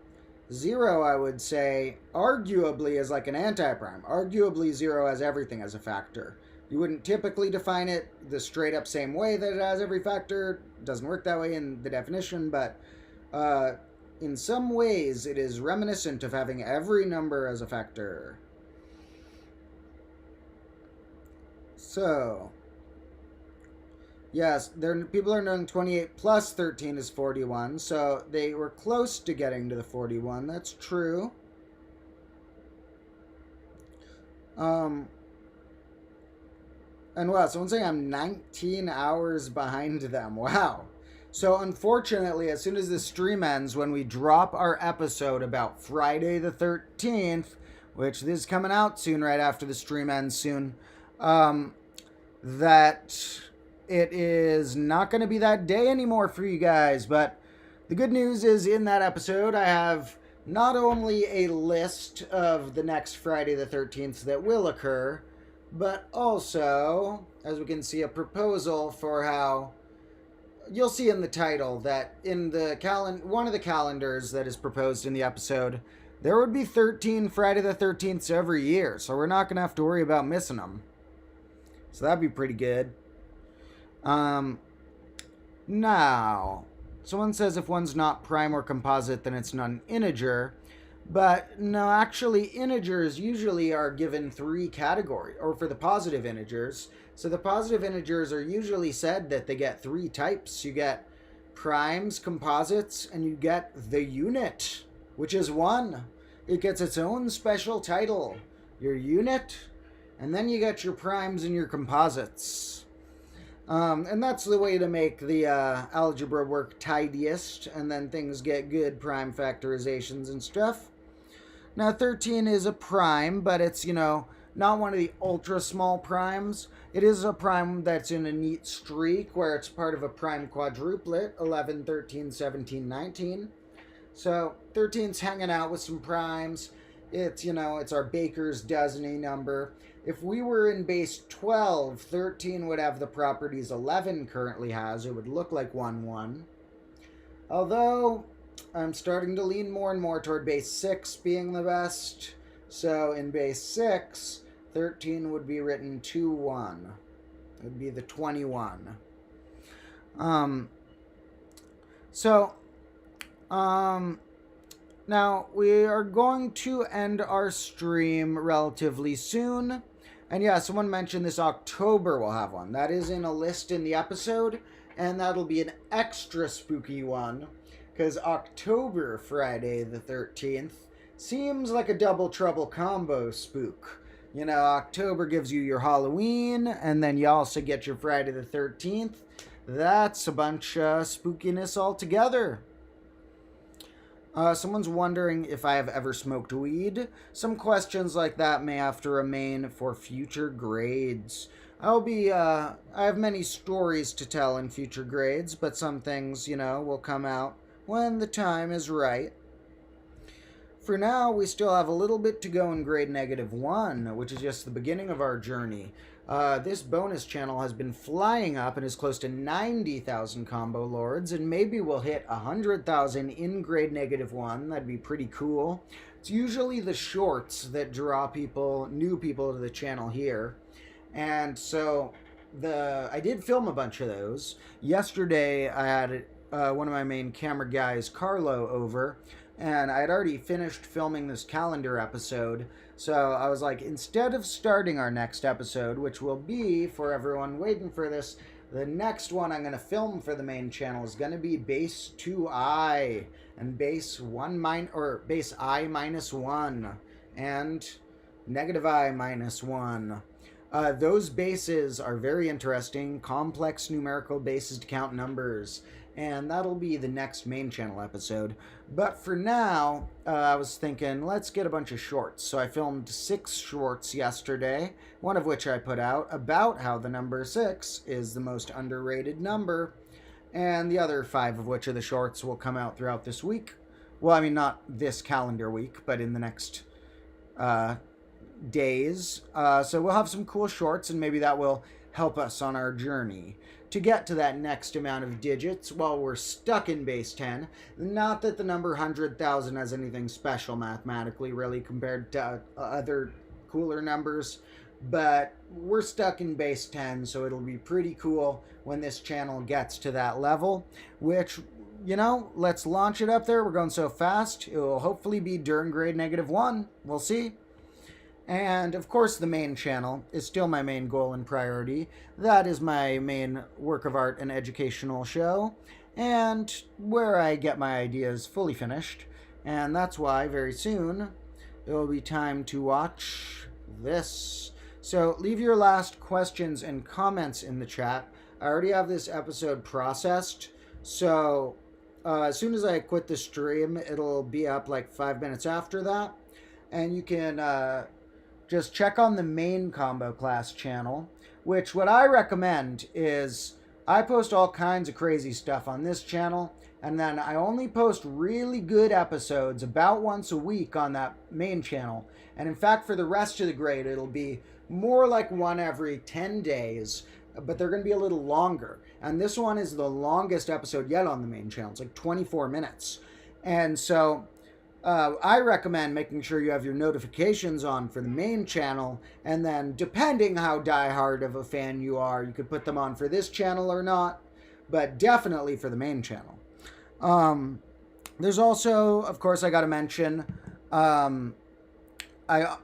I would say, arguably is like an anti-prime. Arguably 0 has everything as a factor. You wouldn't typically define it the straight up same way that it has every factor. It doesn't work that way in the definition, but in some ways it is reminiscent of having every number as a factor. So, yes, people are knowing 28 plus 13 is 41, so they were close to getting to the 41. That's true. And wow, someone's saying I'm 19 hours behind them. Wow. So unfortunately, as soon as the stream ends, when we drop our episode about Friday the 13th, which this is coming out soon, right after the stream ends soon, that it is not going to be that day anymore for you guys. But the good news is in that episode, I have not only a list of the next Friday the 13th that will occur, but also, as we can see, a proposal for how... You'll see in the title that in the one of the calendars that is proposed in the episode, there would be 13 Friday the 13th every year, so we're not going to have to worry about missing them. So that'd be pretty good. Now, someone says if one's not prime or composite, then it's not an integer. But no, actually, integers usually are given 3 categories, or for the positive integers. So the positive integers are usually said that they get 3 types. You get primes, composites, and you get the unit, which is 1. It gets its own special title. Your unit, and then you get your primes and your composites. And that's the way to make the algebra work tidiest, and then things get good prime factorizations and stuff. Now, 13 is a prime, but it's, not one of the ultra small primes. It is a prime that's in a neat streak where it's part of a prime quadruplet, 11, 13, 17, 19. So 13's hanging out with some primes. It's our baker's dozeny number. If we were in base 12, 13 would have the properties 11 currently has. It would look like 1 1. Although I'm starting to lean more and more toward base 6 being the best. So in base 6, 13 would be written 2 1. It would be the 21. So, now we are going to end our stream relatively soon. And yeah, someone mentioned this October we'll have one. That is in a list in the episode, and that'll be an extra spooky one, because October Friday the 13th seems like a double trouble combo spook. October gives you your Halloween, and then you also get your Friday the 13th. That's a bunch of spookiness altogether. Someone's wondering if I have ever smoked weed. Some questions like that may have to remain for future grades. I have many stories to tell in future grades, but some things, will come out when the time is right. For now, we still have a little bit to go in grade -1, which is just the beginning of our journey. This bonus channel has been flying up and is close to 90,000 combo lords, and maybe we'll hit 100,000 in grade -1. That'd be pretty cool. It's usually the shorts that draw new people to the channel here. And so I did film a bunch of those. Yesterday, I had one of my main camera guys, Carlo, over, and I had already finished filming this calendar episode. So I was like, instead of starting our next episode, which will be, for everyone waiting for this, the next one I'm going to film for the main channel is going to be base 2i and base I -1 and -I -1. Those bases are very interesting, complex numerical bases to count numbers, and that'll be the next main channel episode. But for now, I was thinking, let's get a bunch of shorts. So I filmed 6 shorts yesterday, one of which I put out, about how the number 6 is the most underrated number, and the other 5 of which of the shorts will come out throughout this week. Well, I mean, not this calendar week, but in the next days. So we'll have some cool shorts, and maybe that will help us on our journey to get to that next amount of digits while we're stuck in base 10. Not that the number 100,000 has anything special mathematically, really, compared to other cooler numbers, but we're stuck in base 10, so it'll be pretty cool when this channel gets to that level, which, let's launch it up there. We're going so fast. It will hopefully be during grade -1. We'll see. And, of course, the main channel is still my main goal and priority. That is my main work of art and educational show, and where I get my ideas fully finished. And that's why, very soon, it will be time to watch this. So, leave your last questions and comments in the chat. I already have this episode processed, so as soon as I quit the stream, it'll be up like 5 minutes after that. And you can just check on the main combo class channel, which what I recommend is I post all kinds of crazy stuff on this channel, and then I only post really good episodes about once a week on that main channel. And in fact, for the rest of the grade, it'll be more like one every 10 days, but they're going to be a little longer. And this one is the longest episode yet on the main channel. It's like 24 minutes. And so I recommend making sure you have your notifications on for the main channel, and then depending how diehard of a fan you are, you could put them on for this channel or not, but definitely for the main channel. There's also, of course, I gotta mention, I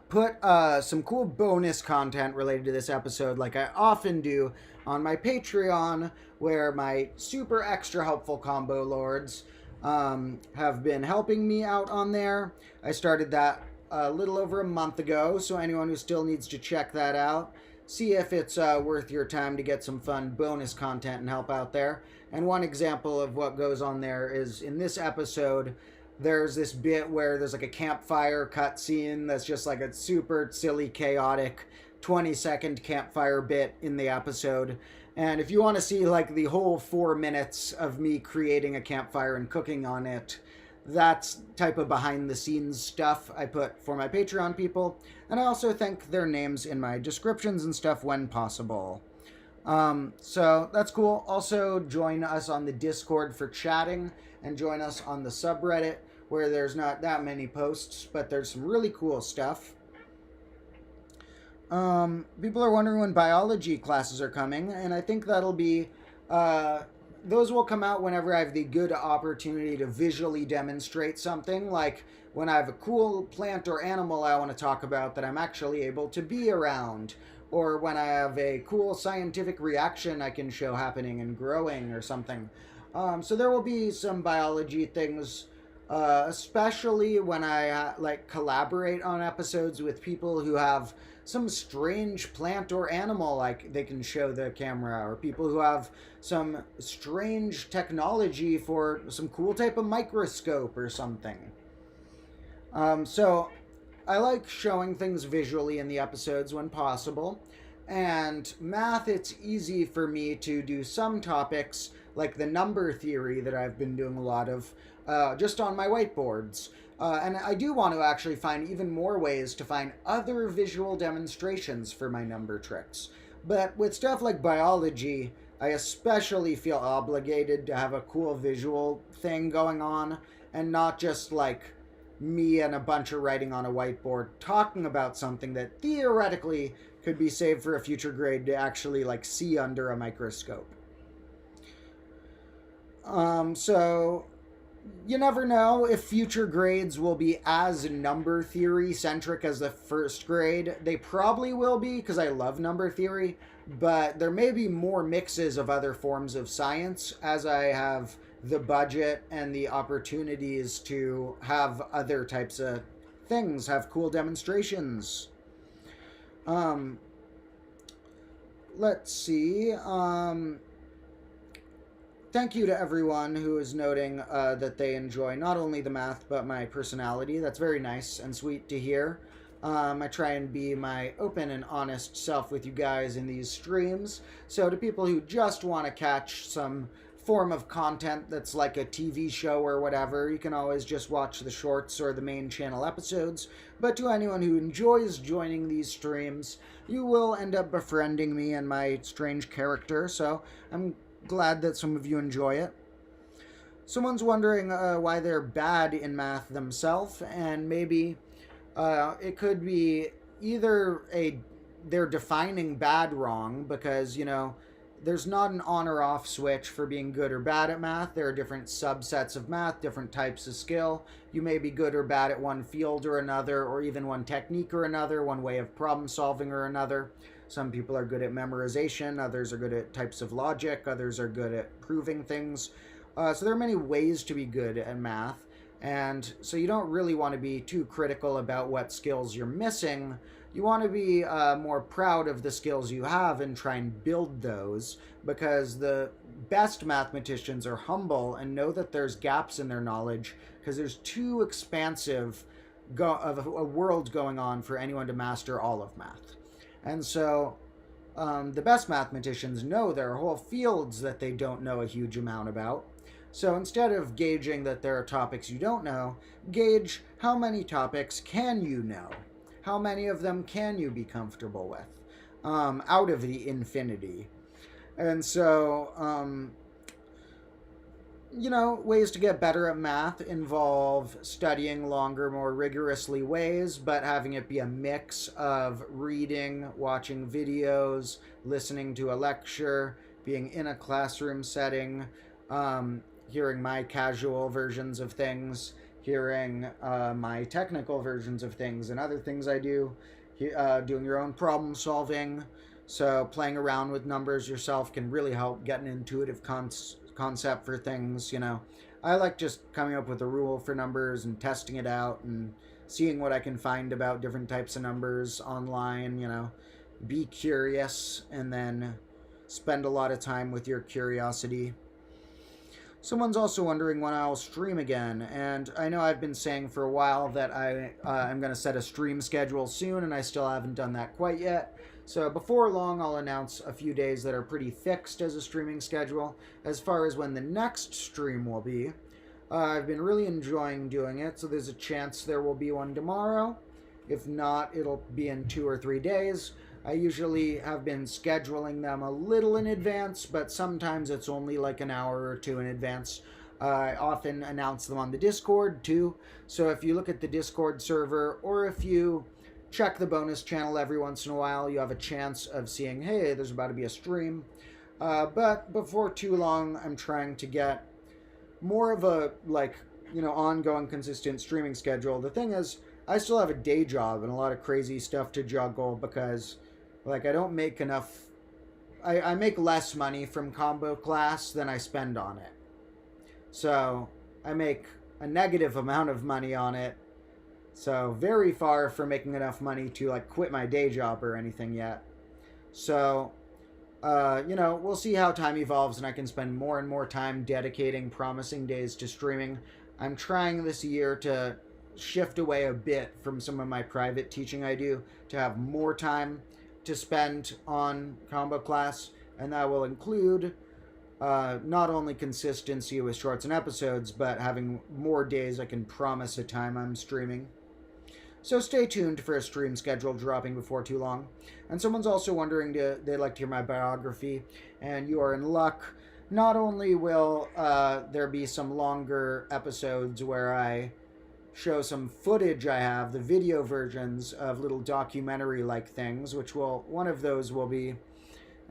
put some cool bonus content related to this episode, like I often do on my Patreon, where my super extra helpful combo lords have been helping me out on there. I started that a little over a month ago, so anyone who still needs to check that out, see if it's worth your time to get some fun bonus content and help out there. And one example of what goes on there is in this episode, there's this bit where there's like a campfire cutscene that's just like a super silly, chaotic 20-second campfire bit in the episode. And if you want to see like the whole 4 minutes of me creating a campfire and cooking on it, That's type of behind the scenes stuff I put for my Patreon people, and I also thank their names in my descriptions and stuff when possible. So that's cool. Also, join us on the Discord for chatting, and join us on the subreddit where there's not that many posts, but there's some really cool stuff. People are wondering when biology classes are coming, and I think that'll be those will come out whenever I have the good opportunity to visually demonstrate something, like when I have a cool plant or animal I want to talk about that I'm actually able to be around, or when I have a cool scientific reaction I can show happening and growing or something. So there will be some biology things, especially when I like collaborate on episodes with people who have some strange plant or animal like they can show the camera, or people who have some strange technology for some cool type of microscope or something. So I like showing things visually in the episodes when possible. And math, it's easy for me to do some topics like the number theory that I've been doing a lot of just on my whiteboards. And I do want to actually find even more ways to find other visual demonstrations for my number tricks. But with stuff like biology, I especially feel obligated to have a cool visual thing going on, and not just like me and a bunch of writing on a whiteboard talking about something that theoretically could be saved for a future grade to actually like see under a microscope. So you never know if future grades will be as number theory centric as the first grade. They probably will be, because I love number theory, but there may be more mixes of other forms of science as I have the budget and the opportunities to have other types of things, have cool demonstrations. Let's see. Thank you to everyone who is noting that they enjoy not only the math, but my personality. That's very nice and sweet to hear. I try and be my open and honest self with you guys in these streams. So to people who just want to catch some form of content that's like a TV show or whatever, you can always just watch the shorts or the main channel episodes. But to anyone who enjoys joining these streams, you will end up befriending me and my strange character. So I'm glad that some of you enjoy it. Someone's wondering why they're bad in math themselves, and maybe it could be either they're defining bad wrong, because there's not an on or off switch for being good or bad at math. There are different subsets of math, different types of skill. You may be good or bad at one field or another, or even one technique or another, one way of problem solving or another. Some people are good at memorization, others are good at types of logic, others are good at proving things. So there are many ways to be good at math, and so you don't really want to be too critical about what skills you're missing. You want to be more proud of the skills you have and try and build those, because the best mathematicians are humble and know that there's gaps in their knowledge, because there's too expansive of a world going on for anyone to master all of math. And so the best mathematicians know there are whole fields that they don't know a huge amount about. So instead of gauging that there are topics you don't know, gauge how many topics can you know? How many of them can you be comfortable with out of the infinity? And so, ways to get better at math involve studying longer, more rigorously ways, but having it be a mix of reading, watching videos, listening to a lecture, being in a classroom setting, hearing my casual versions of things, hearing my technical versions of things and other things I do, doing your own problem solving. So playing around with numbers yourself can really help get an intuitive concept for things. I like just coming up with a rule for numbers and testing it out and seeing what I can find about different types of numbers online. Be curious and then spend a lot of time with your curiosity. Someone's also wondering when I'll stream again, and I know I've been saying for a while that I'm going to set a stream schedule soon, and I still haven't done that quite yet. So before long, I'll announce a few days that are pretty fixed as a streaming schedule. As far as when the next stream will be, I've been really enjoying doing it, so there's a chance there will be one tomorrow. If not, it'll be in 2 or 3 days. I usually have been scheduling them a little in advance, but sometimes it's only like an hour or two in advance. I often announce them on the Discord too. So if you look at the Discord server, or if you check the bonus channel every once in a while, you have a chance of seeing, hey, there's about to be a stream. But before too long, I'm trying to get more of a, ongoing, consistent streaming schedule. The thing is, I still have a day job and a lot of crazy stuff to juggle because, I don't make enough. I make less money from combo class than I spend on it. So I make a negative amount of money on it. So very far from making enough money to quit my day job or anything yet. So, we'll see how time evolves and I can spend more and more time dedicating promising days to streaming. I'm trying this year to shift away a bit from some of my private teaching I do to have more time to spend on combo class, and that will include not only consistency with shorts and episodes, but having more days I can promise a time I'm streaming. So stay tuned for a stream schedule dropping before too long. And someone's also wondering, they'd like to hear my biography, and you are in luck. Not only will there be some longer episodes where I show some footage I have, the video versions of little documentary-like things, one of those will be,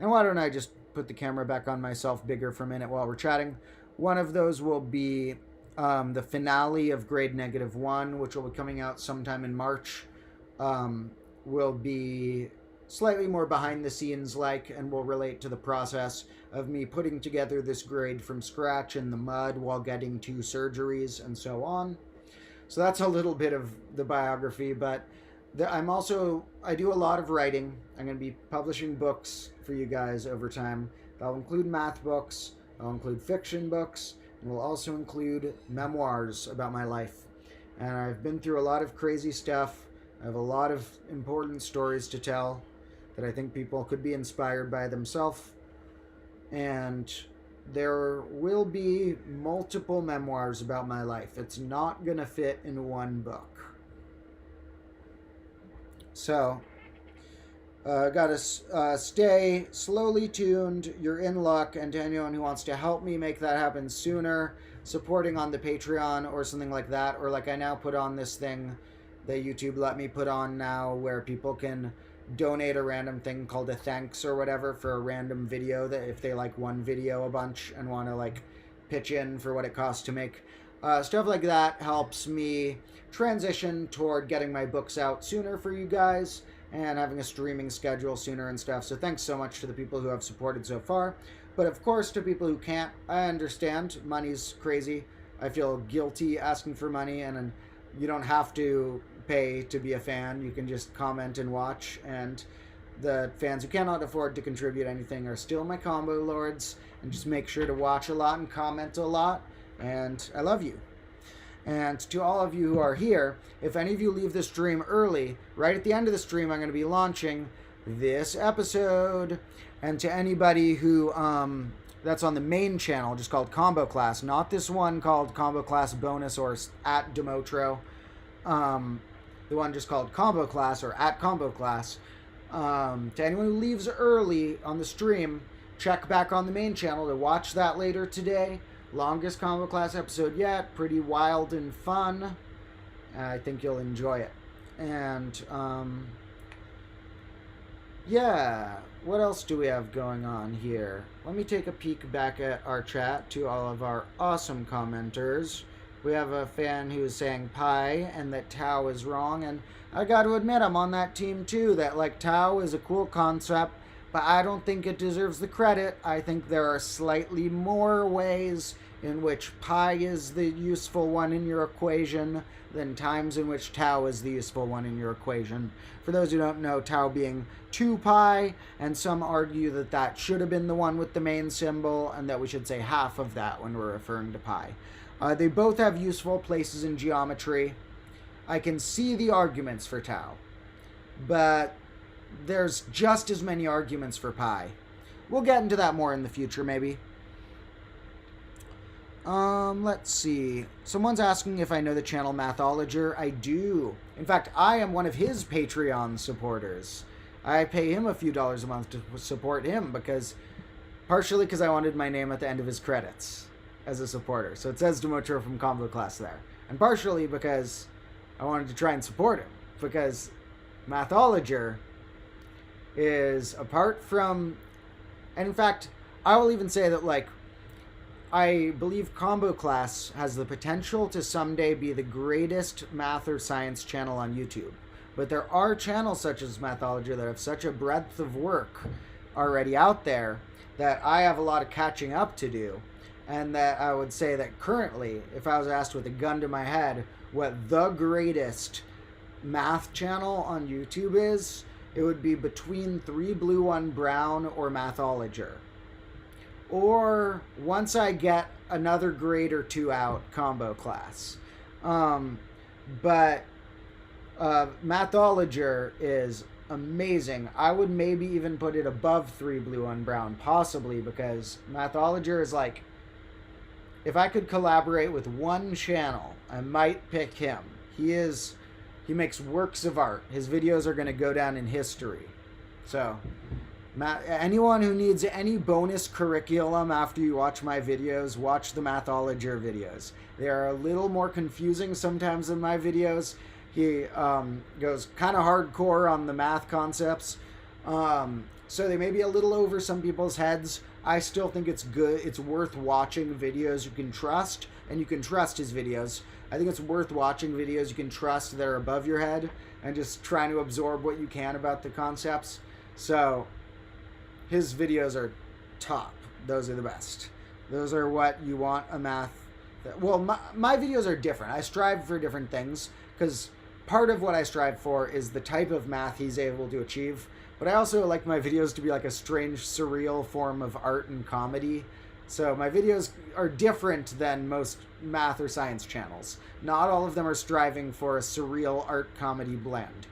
and why don't I just put the camera back on myself bigger for a minute while we're chatting. One of those will be the finale of Grade -1, which will be coming out sometime in March. Will be slightly more behind the scenes and will relate to the process of me putting together this grade from scratch in the mud while getting 2 surgeries and so on. So that's a little bit of the biography, but I do a lot of writing. I'm going to be publishing books for you guys over time. That'll include math books, that'll include fiction books, and will also include memoirs about my life. And I've been through a lot of crazy stuff. I have a lot of important stories to tell that I think people could be inspired by themselves. And there will be multiple memoirs about my life. It's not going to fit in one book. So, gotta stay slowly tuned. You're in luck. And to anyone who wants to help me make that happen sooner, supporting on the Patreon or something like that, or I now put on this thing that YouTube let me put on now where people can donate a random thing called a thanks or whatever for a random video, that if they like one video a bunch and want to pitch in for what it costs to make stuff like that, helps me transition toward getting my books out sooner for you guys and having a streaming schedule sooner and stuff. So thanks so much to the people who have supported so far. But of course, to people who can't, I understand. Money's crazy. I feel guilty asking for money, and you don't have to pay to be a fan. You can just comment and watch, and the fans who cannot afford to contribute anything are still my combo lords, and just make sure to watch a lot and comment a lot, and I love you. And to all of you who are here, if any of you leave the stream early, right at the end of the stream I'm going to be launching this episode. And to anybody who that's on the main channel, just called Combo Class, not this one called Combo Class Bonus or at Demotro, the one just called Combo Class or at Combo Class. To anyone who leaves early on the stream, check back on the main channel to watch that later today. Longest Combo Class episode yet. Pretty wild and fun. I think you'll enjoy it. And, yeah. What else do we have going on here? Let me take a peek back at our chat to all of our awesome commenters. We have a fan who's saying pi and that tau is wrong. And I got to admit, I'm on that team too. That, tau is a cool concept, but I don't think it deserves the credit. I think there are slightly more ways in which pi is the useful one in your equation than times in which tau is the useful one in your equation. For those who don't know, tau being 2 pi, and some argue that that should have been the one with the main symbol, and that we should say half of that when we're referring to pi. They both have useful places in geometry. I can see the arguments for tau, but there's just as many arguments for pi. We'll get into that more in the future, maybe. Let's see. Someone's asking if I know the channel Mathologer. I do. In fact, I am one of his Patreon supporters. I pay him a few dollars a month to support him partially because I wanted my name at the end of his credits as a supporter. So it says Demetro from Combo Class there. And partially because I wanted to try and support him. Because Mathologer is apart from... And in fact, I will even say that, like, I believe Combo Class has the potential to someday be the greatest math or science channel on YouTube. But there are channels such as Mathologer that have such a breadth of work already out there that I have a lot of catching up to do. And that I would say that currently, if I was asked with a gun to my head what the greatest math channel on YouTube is, it would be between 3 Blue 1 Brown or Mathologer. Or once I get another grade or two out, Combo Class. But Mathologer is amazing. I would maybe even put it above 3 Blue 1 Brown, possibly, because Mathologer is like, if I could collaborate with one channel, I might pick him. He makes works of art. His videos are going to go down in history. So... anyone who needs any bonus curriculum after you watch my videos, watch the Mathologer videos. They are a little more confusing sometimes than my videos. He goes kind of hardcore on the math concepts. So they may be a little over some people's heads. I still think it's good. It's worth watching videos you can trust, and you can trust his videos. I think it's worth watching videos you can trust that are above your head and just trying to absorb what you can about the concepts. So... his videos are top. Those are the best. Those are what you want a math... Well, my videos are different. I strive for different things because part of what I strive for is the type of math he's able to achieve. But I also like my videos to be like a strange, surreal form of art and comedy. So my videos are different than most math or science channels. Not all of them are striving for a surreal art-comedy blend.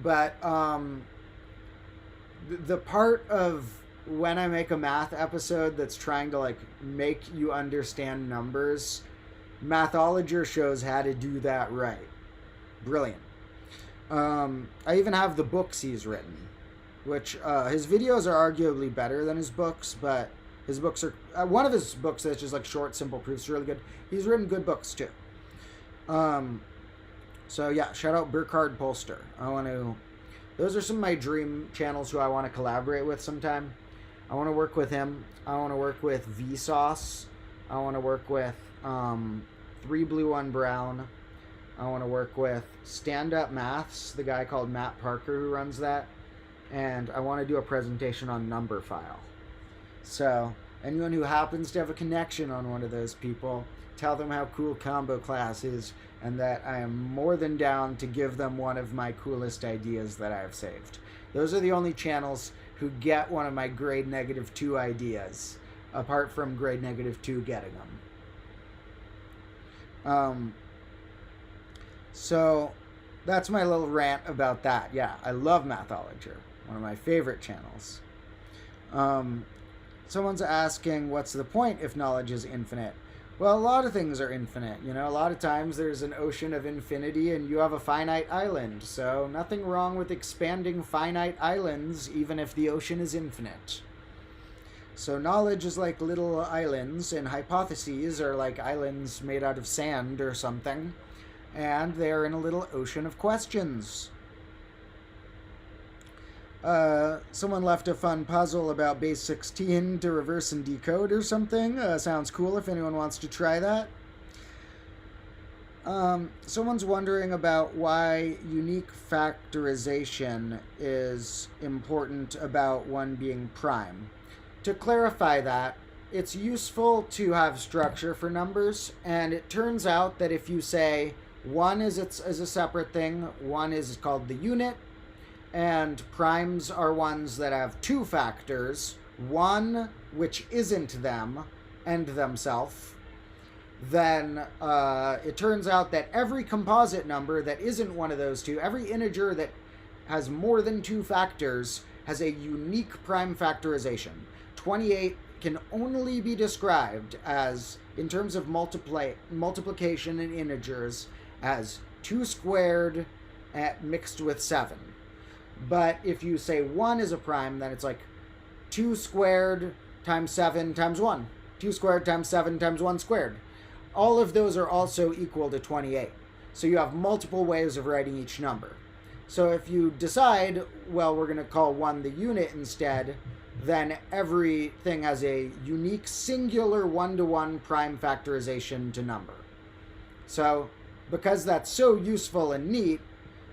But the part of when I make a math episode that's trying to, like, make you understand numbers, Mathologer shows how to do that right. Brilliant. I even have the books he's written, which his videos are arguably better than his books, but his books are... one of his books that's just, like, short, simple proofs really good. He's written good books, too. So, yeah, shout out Burkhard Polster. Those are some of my dream channels who I want to collaborate with sometime. I want to work with him. I want to work with Vsauce. I want to work with 3 Blue 1 Brown. I want to work with Stand Up Maths, the guy called Matt Parker who runs that. And I want to do a presentation on Numberfile. So, anyone who happens to have a connection on one of those people, tell them how cool Combo Class is and that I am more than down to give them one of my coolest ideas that I have saved. Those are the only channels who get one of my grade -2 ideas, apart from grade -2 getting them. So that's my little rant about that. Yeah, I love Mathologer, one of my favorite channels. Someone's asking, what's the point if knowledge is infinite? Well, a lot of things are infinite. You know, a lot of times there's an ocean of infinity and you have a finite island. So nothing wrong with expanding finite islands, even if the ocean is infinite. So knowledge is like little islands, and hypotheses are like islands made out of sand or something. And they're in a little ocean of questions. Someone left a fun puzzle about base 16 to reverse and decode or something. Sounds cool if anyone wants to try that. Someone's wondering about why unique factorization is important about one being prime. To clarify that, it's useful to have structure for numbers, and it turns out that if you say 1 is a separate thing, 1 is called the unit, and primes are ones that have 2 factors, 1 which isn't them and themselves, then it turns out that every composite number that isn't one of those two, every integer that has more than 2 factors, has a unique prime factorization. 28 can only be described as, in terms of multiplication in integers, as 2 squared mixed with 7. But if you say 1 is a prime, then it's like 2 squared times 7 times 1. 2 squared times 7 times 1 squared. All of those are also equal to 28. So you have multiple ways of writing each number. So if you decide, well, we're going to call 1 the unit instead, then everything has a unique singular one-to-one prime factorization to number. So because that's so useful and neat,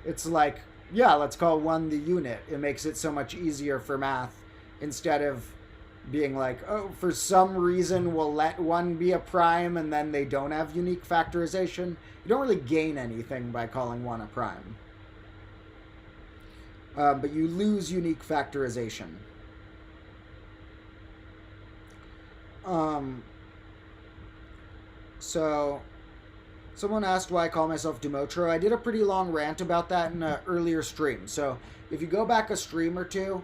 it's like, yeah, let's call 1 the unit. It makes it so much easier for math instead of being like, oh, for some reason we'll let 1 be a prime and then they don't have unique factorization. You don't really gain anything by calling 1 a prime. But you lose unique factorization. So someone asked why I call myself Demotro. I did a pretty long rant about that in an earlier stream. So if you go back a stream or two,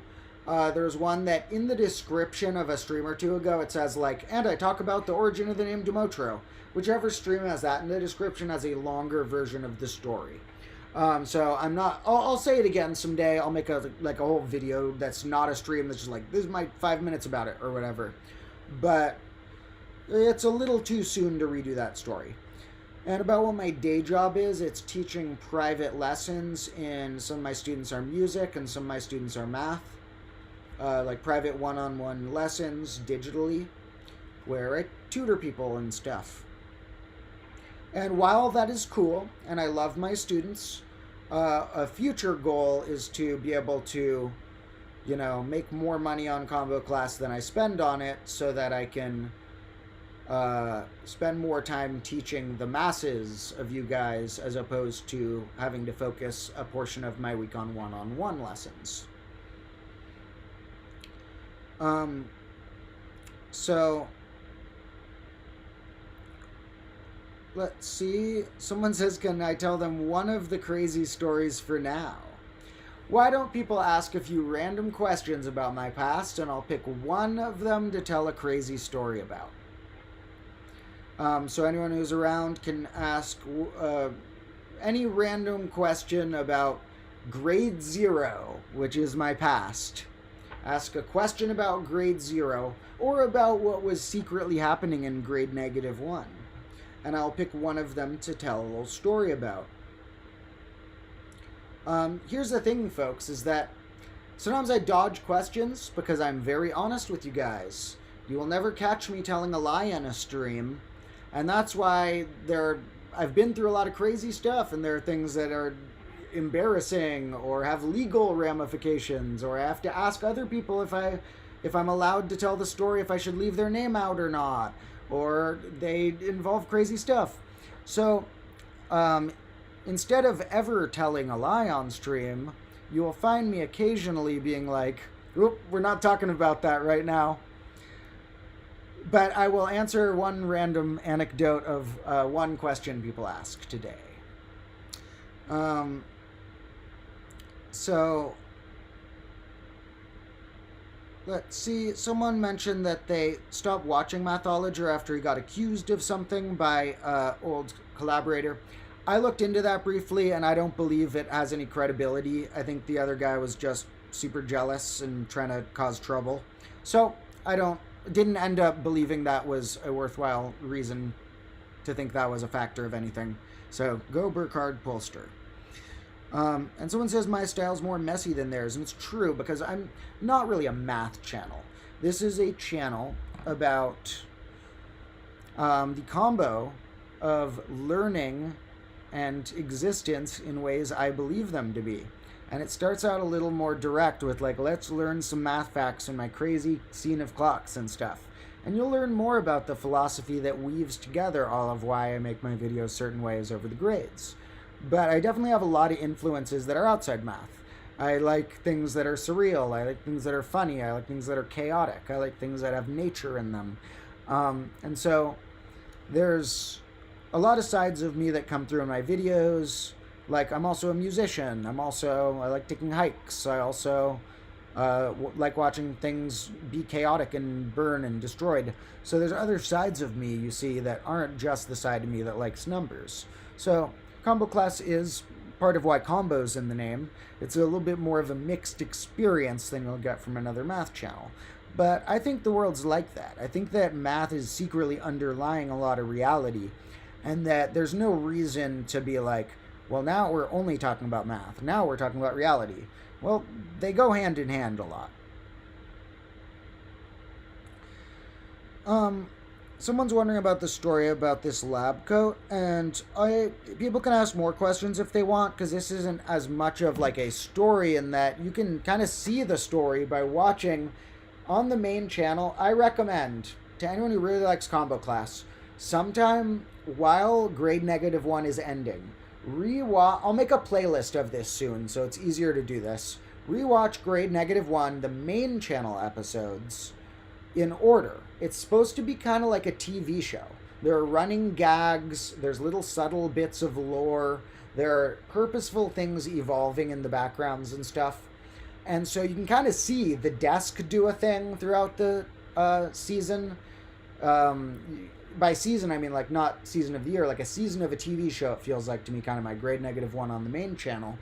there's one that in the description of a stream or two ago, it says like, and I talk about the origin of the name Demotro. Whichever stream has that in the description has a longer version of the story. So I'm not, I'll say it again someday. I'll make a whole video that's not a stream that's just like, this is my 5 minutes about it or whatever. But it's a little too soon to redo that story. And about what my day job is, it's teaching private lessons in, some of my students are music and some of my students are math. Like private one-on-one lessons digitally, where I tutor people and stuff. And while that is cool, and I love my students, a future goal is to be able to, you know, make more money on combo class than I spend on it so that I can spend more time teaching the masses of you guys as opposed to having to focus a portion of my week on one-on-one lessons. So let's see. Someone says, can I tell them one of the crazy stories for now? Why don't people ask a few random questions about my past and I'll pick one of them to tell a crazy story about. So anyone who's around can ask any random question about grade 0, which is my past. Ask a question about grade 0 or about what was secretly happening in grade -1. And I'll pick one of them to tell a little story about. Here's the thing, folks, is that sometimes I dodge questions because I'm very honest with you guys. You will never catch me telling a lie in a stream, and that's why I've been through a lot of crazy stuff, and there are things that are embarrassing or have legal ramifications, or I have to ask other people if I'm allowed to tell the story, if I should leave their name out or not, or they involve crazy stuff. So instead of ever telling a lie on stream, you will find me occasionally being like, oop, we're not talking about that right now. But I will answer one random anecdote of one question people ask today. So let's see. Someone mentioned that they stopped watching Mathologer after he got accused of something by an old collaborator. I looked into that briefly, and I don't believe it has any credibility. I think the other guy was just super jealous and trying to cause trouble. So I didn't end up believing that was a worthwhile reason to think that was a factor of anything. So go Burkhard Polster. And someone says my style's more messy than theirs, and it's true because I'm not really a math channel. This is a channel about the combo of learning and existence in ways I believe them to be. And it starts out a little more direct with like, let's learn some math facts in my crazy scene of clocks and stuff. And you'll learn more about the philosophy that weaves together all of why I make my videos certain ways over the grades. But I definitely have a lot of influences that are outside math. I like things that are surreal. I like things that are funny. I like things that are chaotic. I like things that have nature in them. And so there's a lot of sides of me that come through in my videos. Like, I'm also a musician. I like taking hikes. I also like watching things be chaotic and burn and destroyed. So there's other sides of me, you see, that aren't just the side of me that likes numbers. So combo class is part of why combo's in the name. It's a little bit more of a mixed experience than you'll get from another math channel. But I think the world's like that. I think that math is secretly underlying a lot of reality, and that there's no reason to be like, well, now we're only talking about math. Now we're talking about reality. Well, they go hand in hand a lot. Someone's wondering about the story about this lab coat, and people can ask more questions if they want, because this isn't as much of like a story in that you can kind of see the story by watching on the main channel. I recommend to anyone who really likes combo class, sometime while grade -1 is ending, rewatch. I'll make a playlist of this soon, so it's easier to do this. Rewatch grade -1, the main channel episodes, in order. It's supposed to be kind of like a TV show. There are running gags, there's little subtle bits of lore, there are purposeful things evolving in the backgrounds and stuff. And so you can kind of see the desk do a thing throughout the season. By season, I mean like not season of the year, like a season of a TV show, it feels like to me, kind of my grade -1 on the main channel.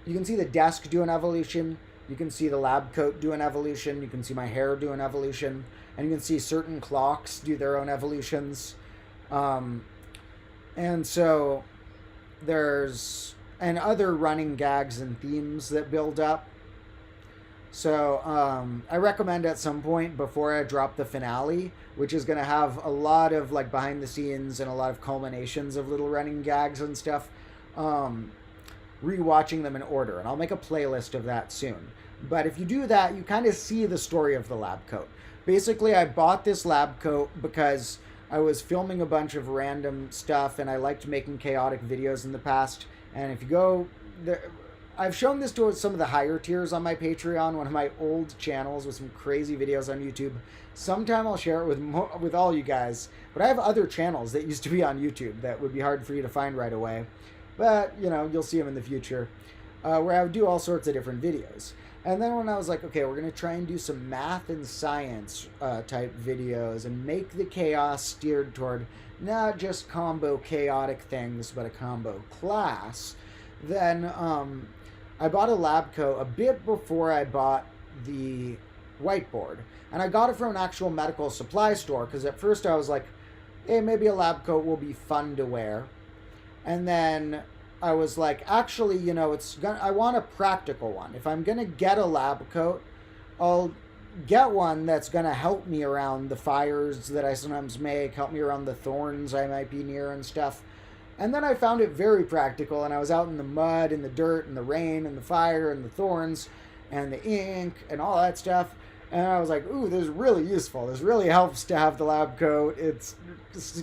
You can see the desk do an evolution. You can see the lab coat do an evolution. You can see my hair do an evolution. And you can see certain clocks do their own evolutions. And so there's... and other running gags and themes that build up. So I recommend at some point before I drop the finale, which is going to have a lot of like behind the scenes and a lot of culminations of little running gags and stuff, rewatching them in order. And I'll make a playlist of that soon. But if you do that, you kind of see the story of the lab coat. Basically, I bought this lab coat because I was filming a bunch of random stuff and I liked making chaotic videos in the past. And if you go there, I've shown this to some of the higher tiers on my Patreon, one of my old channels with some crazy videos on YouTube. Sometime I'll share it with all you guys. But I have other channels that used to be on YouTube that would be hard for you to find right away. But, you know, you'll see them in the future, where I would do all sorts of different videos. And then when I was like, okay, we're going to try and do some math and science type videos and make the chaos steered toward not just combo chaotic things, but a combo class, then I bought a lab coat a bit before I bought the whiteboard. And I got it from an actual medical supply store because at first I was like, hey, maybe a lab coat will be fun to wear. And then I was like, actually, you know, I want a practical one. If I'm going to get a lab coat, I'll get one that's going to help me around the fires that I sometimes make, help me around the thorns I might be near and stuff. And then I found it very practical, and I was out in the mud and the dirt and the rain and the fire and the thorns and the ink and all that stuff. And I was like, ooh, this is really useful. This really helps to have the lab coat. It's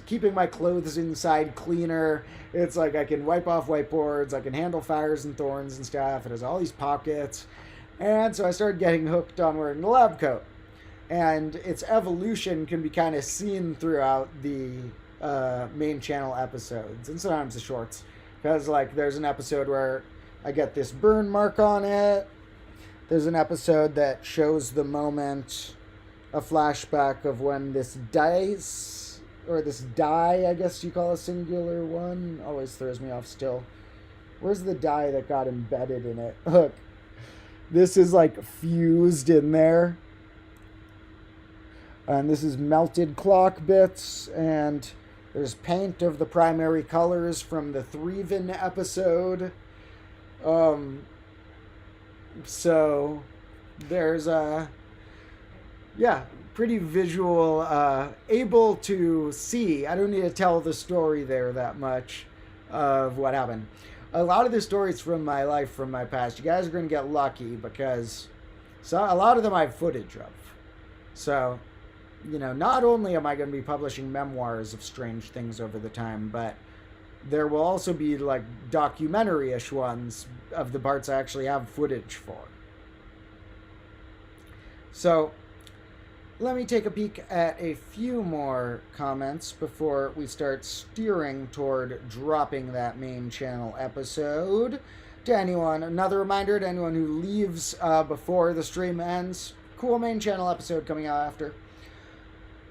keeping my clothes inside cleaner. It's like I can wipe off whiteboards. I can handle fires and thorns and stuff. It has all these pockets. And so I started getting hooked on wearing the lab coat. And its evolution can be kind of seen throughout the main channel episodes and sometimes the shorts. Because like there's an episode where I get this burn mark on it. There's an episode that shows the moment, a flashback of when this dice, or this die, I guess you call a singular one, always throws me off still. Where's the die that got embedded in it? Look, this is like fused in there. And this is melted clock bits, and there's paint of the primary colors from the Threven episode. So there's pretty visual, able to see. I don't need to tell the story there that much of what happened. A lot of the stories from my life, from my past, you guys are going to get lucky because a lot of them I have footage of. So, you know, not only am I going to be publishing memoirs of strange things over the time, but there will also be like documentary-ish ones of the parts I actually have footage for. So let me take a peek at a few more comments before we start steering toward dropping that main channel episode. To anyone, another reminder to anyone who leaves before the stream ends, cool main channel episode coming out after.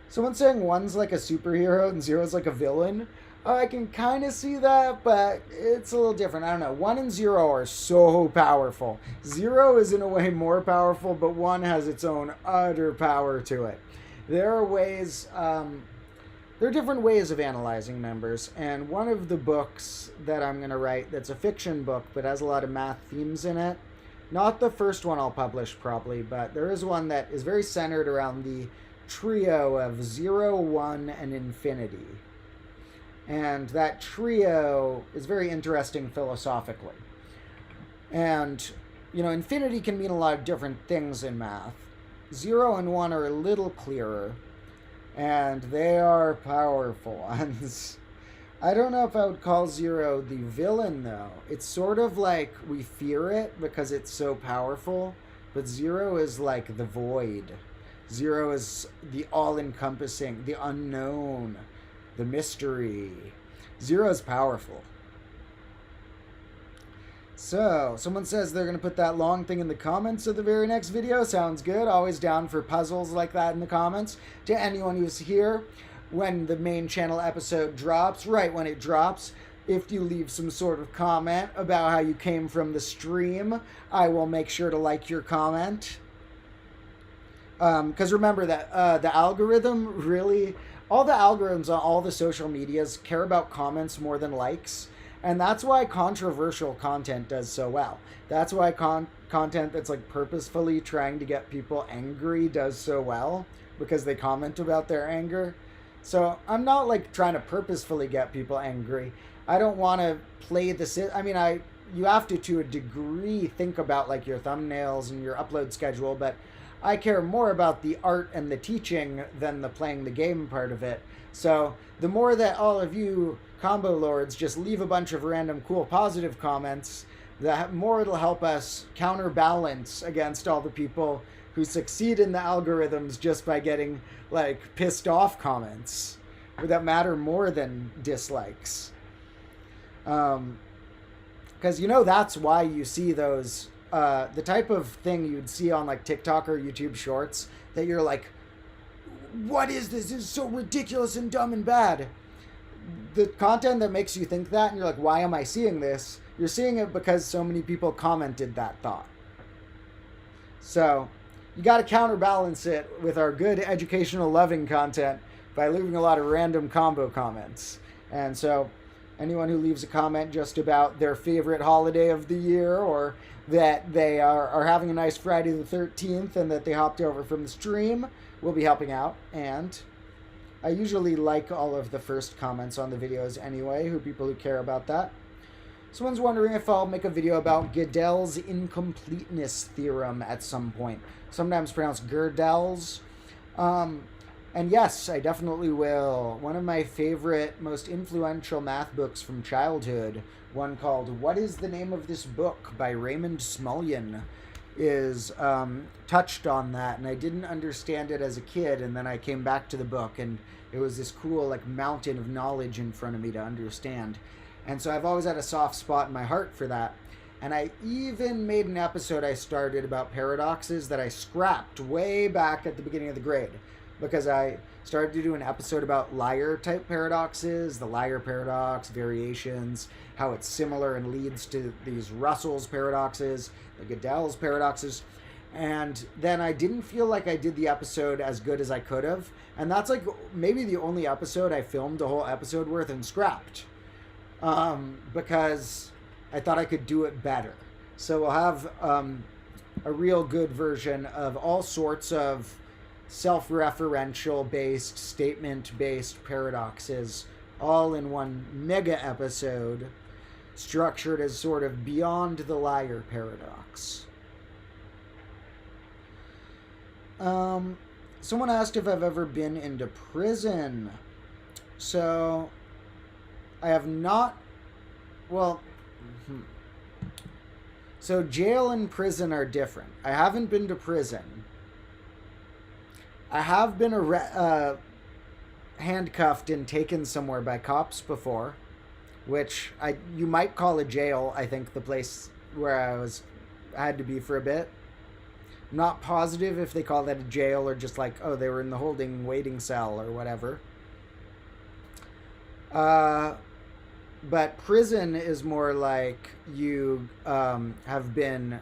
Someone's saying one's like a superhero and zero's like a villain. I can kind of see that, but it's a little different. I don't know. 1 and 0 are so powerful. 0 is in a way more powerful, but 1 has its own utter power to it. There are ways, there are different ways of analyzing numbers, and one of the books that I'm going to write that's a fiction book but has a lot of math themes in it, not the first one I'll publish probably, but there is one that is very centered around the trio of 0, 1, and infinity. And that trio is very interesting philosophically. And, you know, infinity can mean a lot of different things in math. 0 and 1 are a little clearer, and they are powerful ones. I don't know if I would call 0 the villain, though. It's sort of like we fear it because it's so powerful, but 0 is like the void. 0 is the all-encompassing, the unknown, the mystery. 0 is powerful. So, someone says they're going to put that long thing in the comments of the very next video. Sounds good. Always down for puzzles like that in the comments. To anyone who's here, when the main channel episode drops, right when it drops, if you leave some sort of comment about how you came from the stream, I will make sure to like your comment. Because remember that the algorithm really... all the algorithms on all the social medias care about comments more than likes. And that's why controversial content does so well. That's why content that's like purposefully trying to get people angry does so well. Because they comment about their anger. So I'm not like trying to purposefully get people angry. I don't want to play the... I mean, you have to a degree, think about like your thumbnails and your upload schedule. But I care more about the art and the teaching than the playing the game part of it. So the more that all of you combo lords just leave a bunch of random cool positive comments, the more it'll help us counterbalance against all the people who succeed in the algorithms just by getting like pissed off comments that matter more than dislikes. Because you know that's why you see those... the type of thing you'd see on like TikTok or YouTube Shorts that you're like, what is this? This is so ridiculous and dumb and bad. The content that makes you think that and you're like, why am I seeing this? You're seeing it because so many people commented that thought. So you got to counterbalance it with our good educational loving content by leaving a lot of random combo comments. And so anyone who leaves a comment just about their favorite holiday of the year, or that they are having a nice Friday the 13th and that they hopped over from the stream, will be helping out. And I usually like all of the first comments on the videos anyway, people who care about that. Someone's wondering if I'll make a video about Gödel's incompleteness theorem at some point. Sometimes pronounced Gödel's. And yes, I definitely will. One of my favorite, most influential math books from childhood, one called What is the Name of This Book by Raymond Smulyan, is touched on that. And I didn't understand it as a kid, and then I came back to the book, and it was this cool like mountain of knowledge in front of me to understand. And so I've always had a soft spot in my heart for that. And I even made an episode I started about paradoxes that I scrapped way back at the beginning of the grade, because I started to do an episode about liar-type paradoxes, the liar paradox, variations, how it's similar and leads to these Russell's paradoxes, the Gödel's paradoxes. And then I didn't feel like I did the episode as good as I could have. And that's like maybe the only episode I filmed a whole episode worth and scrapped. Because I thought I could do it better. So we'll have a real good version of all sorts of self-referential based, statement-based paradoxes, all in one mega episode, structured as sort of beyond the liar paradox. Someone asked if I've ever been into prison. So I have not. Well, so jail and prison are different. I haven't been to prison. I have been handcuffed and taken somewhere by cops before, which you might call a jail. I think the place where I had to be for a bit. Not positive if they call that a jail or just like, oh, they were in the holding waiting cell or whatever. But prison is more like you have been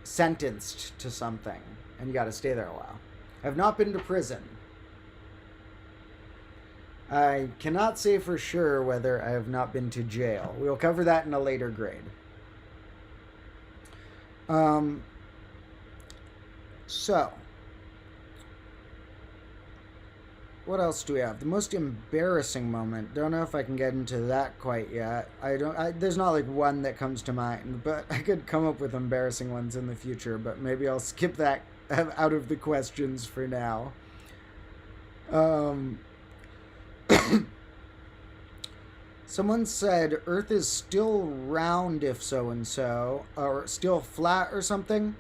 sentenced to something and you got to stay there a while. I've not been to prison. I cannot say for sure whether I have not been to jail. We'll cover that in a later grade. So, what else do we have? The most embarrassing moment. Don't know if I can get into that quite yet. There's not like one that comes to mind, but I could come up with embarrassing ones in the future, but maybe I'll skip that out of the questions for now. Someone said Earth is still round if so and so, or still flat or something.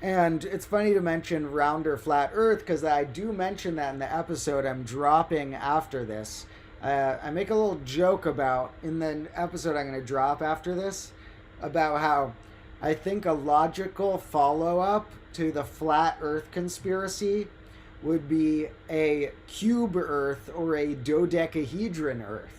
And it's funny to mention round or flat Earth because I do mention that in the episode I'm dropping after this. I make a little joke about, in the episode I'm going to drop after this, about how I think a logical follow-up to the flat Earth conspiracy would be a cube Earth or a dodecahedron Earth.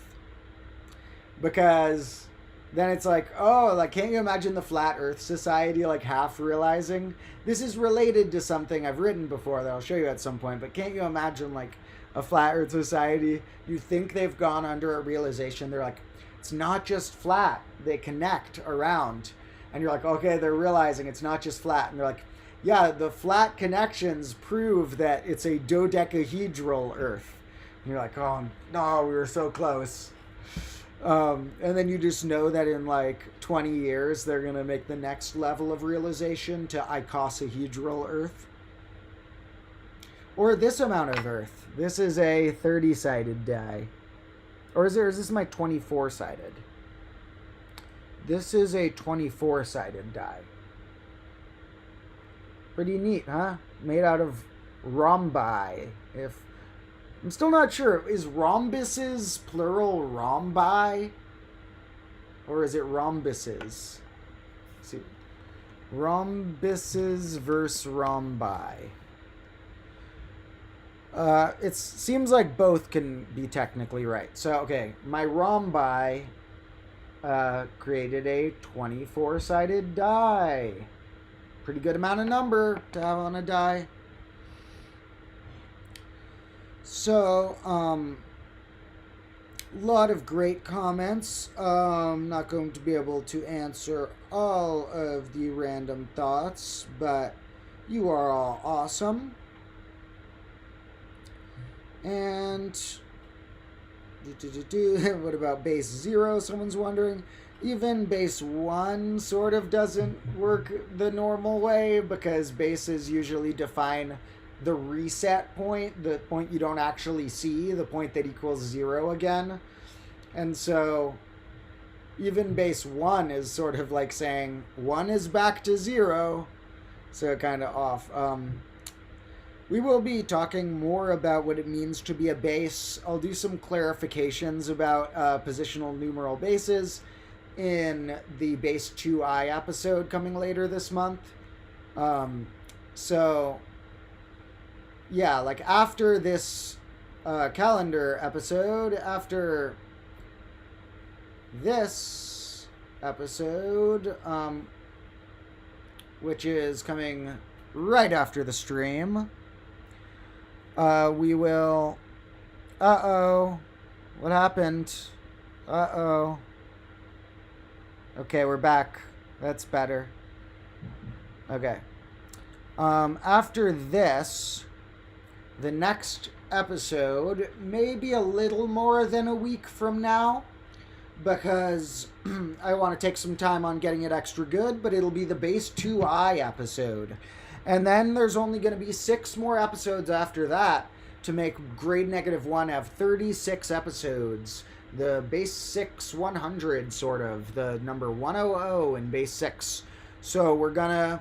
Because then it's like, oh, like, can't you imagine the Flat Earth Society, like, half realizing? This is related to something I've written before that I'll show you at some point, but can't you imagine, like, a Flat Earth Society? You think they've gone under a realization. They're like, it's not just flat. They connect around. And you're like, okay, they're realizing it's not just flat. And they're like, yeah, the flat connections prove that it's a dodecahedral Earth. And you're like, oh, no, we were so close. And then you just know that in like 20 years, they're going to make the next level of realization to icosahedral Earth. Or this amount of Earth. This is a 30-sided die. Or is this my 24-sided? This is a 24-sided die. Pretty neat, huh? Made out of rhombi. I'm still not sure. Is rhombuses plural rhombi? Or is it rhombuses? Let's see. Rhombuses versus rhombi. It seems like both can be technically right. So, okay. My rhombi created a 24-sided die. Pretty good amount of number to have on a die. So, lot of great comments. I'm not going to be able to answer all of the random thoughts, but you are all awesome. And what about base 0? Someone's wondering. Even base 1 sort of doesn't work the normal way because bases usually define the reset point, the point you don't actually see, the point that equals 0 again. And so even base 1 is sort of like saying 1 is back to 0. So kind of off. We will be talking more about what it means to be a base. I'll do some clarifications about positional numeral bases in the base 2i episode coming later this month. So yeah, like after this calendar episode, after this episode, which is coming right after the stream, we will... Uh-oh. What happened? Uh-oh. Okay, we're back. That's better. Okay. After this, the next episode may be a little more than a week from now because I want to take some time on getting it extra good, but it'll be the base 2i episode. And then there's only going to be 6 more episodes after that to make grade -1 have 36 episodes. The base 6 100 sort of, the number 100 in base 6. So we're going to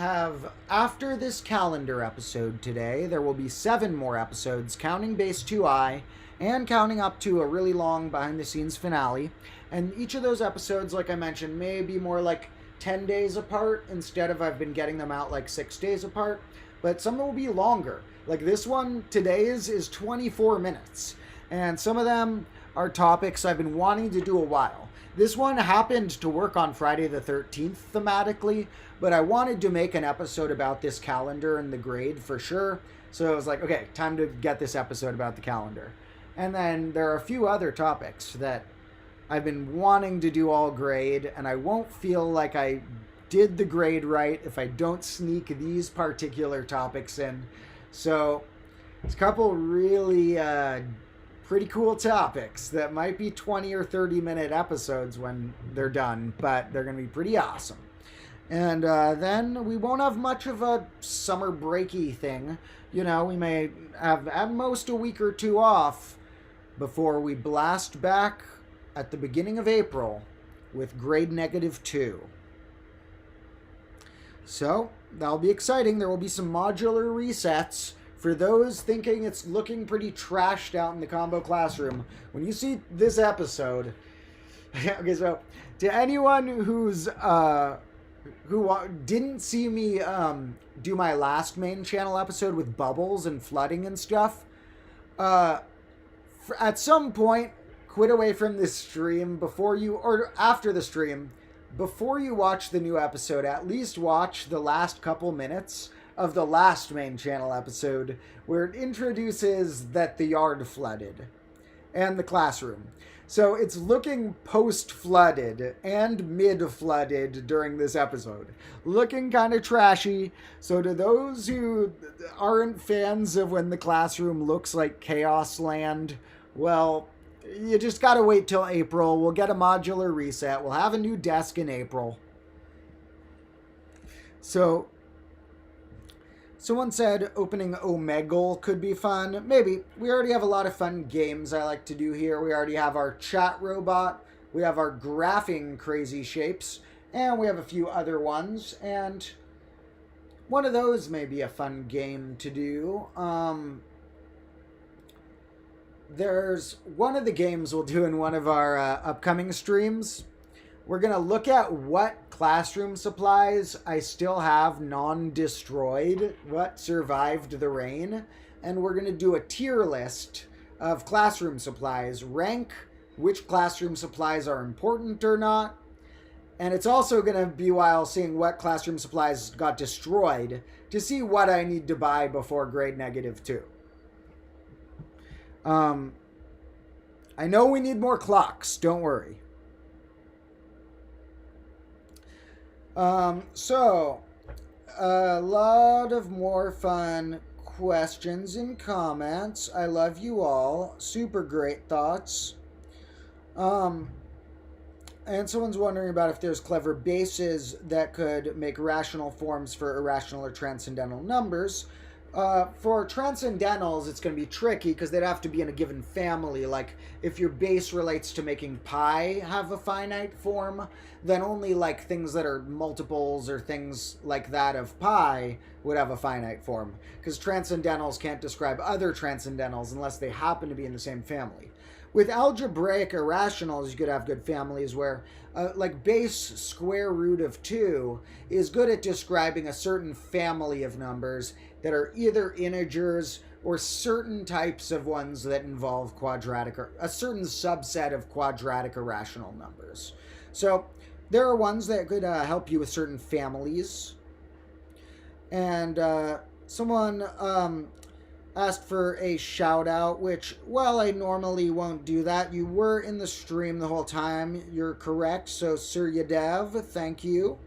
have, after this calendar episode today, there will be 7 more episodes counting base 2i, and counting up to a really long behind the scenes finale. And each of those episodes, like I mentioned, may be more like 10 days apart instead of I've been getting them out like 6 days apart. But some will be longer. Like this one today is 24 minutes. And some of them are topics I've been wanting to do a while. This one happened to work on Friday the 13th thematically, but I wanted to make an episode about this calendar and the grade for sure. So I was like, okay, time to get this episode about the calendar. And then there are a few other topics that I've been wanting to do all grade, and I won't feel like I did the grade right if I don't sneak these particular topics in. So it's a couple really pretty cool topics that might be 20 or 30 minute episodes when they're done, but they're going to be pretty awesome. And then we won't have much of a summer breaky thing. You know, we may have at most a week or two off before we blast back at the beginning of April with grade -2. So that'll be exciting. There will be some modular resets. For those thinking it's looking pretty trashed out in the combo classroom, when you see this episode, okay, so to anyone who didn't see me do my last main channel episode with bubbles and flooding and stuff, at some point, quit away from this stream before you, or after the stream, before you watch the new episode, at least watch the last couple minutes of the last main channel episode where it introduces that the yard flooded and the classroom. So it's looking post-flooded and mid-flooded during this episode. Looking kind of trashy. So to those who aren't fans of when the classroom looks like Chaos Land, well, you just gotta wait till April. We'll get a modular reset. We'll have a new desk in April. So someone said opening Omegle could be fun. Maybe. We already have a lot of fun games I like to do here. We already have our chat robot. We have our graphing crazy shapes. And we have a few other ones. And one of those may be a fun game to do. There's one of the games we'll do in one of our upcoming streams. We're going to look at what classroom supplies I still have non-destroyed, what survived the rain, and we're going to do a tier list of classroom supplies, rank which classroom supplies are important or not, and it's also going to be while seeing what classroom supplies got destroyed to see what I need to buy before grade -2. I know we need more clocks, don't worry. So, a lot of more fun questions and comments. I love you all. Super great thoughts. And someone's wondering about if there's clever bases that could make rational forms for irrational or transcendental numbers. For transcendentals, it's going to be tricky because they'd have to be in a given family. Like, if your base relates to making pi have a finite form, then only, like, things that are multiples or things like that of pi would have a finite form. Because transcendentals can't describe other transcendentals unless they happen to be in the same family. With algebraic irrationals, you could have good families where, like, base square root of 2 is good at describing a certain family of numbers that are either integers or certain types of ones that involve quadratic, or a certain subset of quadratic irrational numbers. So there are ones that could help you with certain families. And someone asked for a shout out, which, well, I normally won't do that. You were in the stream the whole time. You're correct. So Sir Yadev, thank you.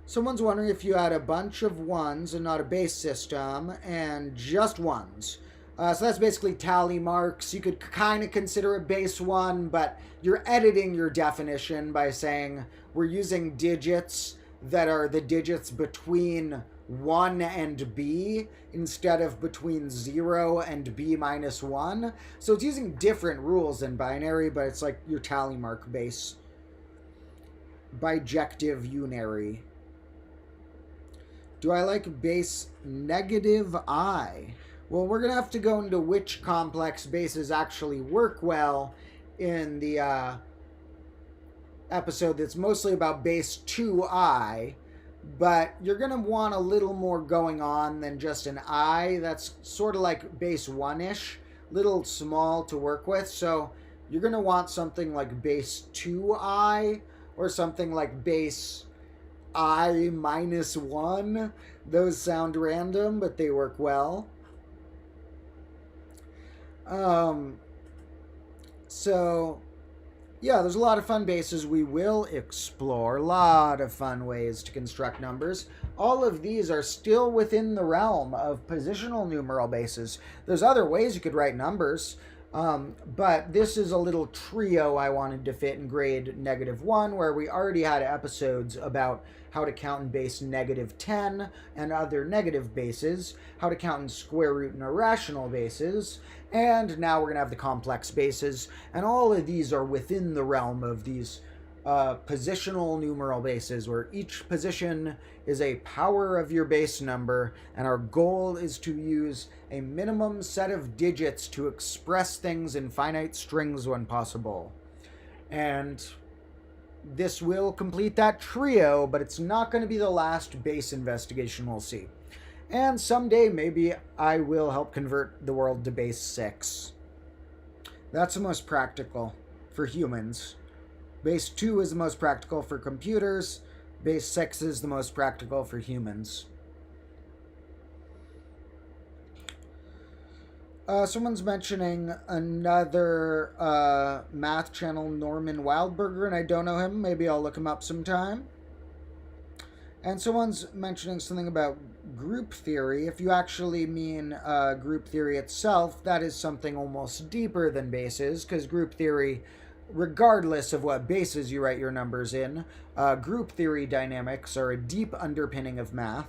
Someone's wondering if you had a bunch of ones and not a base system, and just ones. So that's basically tally marks. You could kind of consider a base one, but you're editing your definition by saying we're using digits that are the digits between 1 and b instead of between 0 and b minus 1. So it's using different rules than binary, but it's like your tally mark base. Bijective unary. Do I like base -I? Well, we're going to have to go into which complex bases actually work well in the episode that's mostly about base 2i, but you're going to want a little more going on than just an I. That's sort of like base 1-ish, little small to work with. So you're going to want something like base 2i or something like base I minus 1. Those sound random, but they work well. So yeah, there's a lot of fun bases we will explore. A lot of fun ways to construct numbers. All of these are still within the realm of positional numeral bases. There's other ways you could write numbers, but this is a little trio I wanted to fit in grade -1, where we already had episodes about how to count in base -10 and other negative bases, how to count in square root and irrational bases, and now we're going to have the complex bases, and all of these are within the realm of these positional numeral bases, where each position is a power of your base number, and our goal is to use a minimum set of digits to express things in finite strings when possible. And this will complete that trio, but it's not going to be the last base investigation we'll see. And someday, maybe I will help convert the world to base 6. That's the most practical for humans. Base 2 is the most practical for computers. Base 6 is the most practical for humans. Someone's mentioning another math channel, Norman Wildberger, and I don't know him. Maybe I'll look him up sometime. And someone's mentioning something about group theory. If you actually mean group theory itself, that is something almost deeper than bases, because group theory, regardless of what bases you write your numbers in, group theory dynamics are a deep underpinning of math.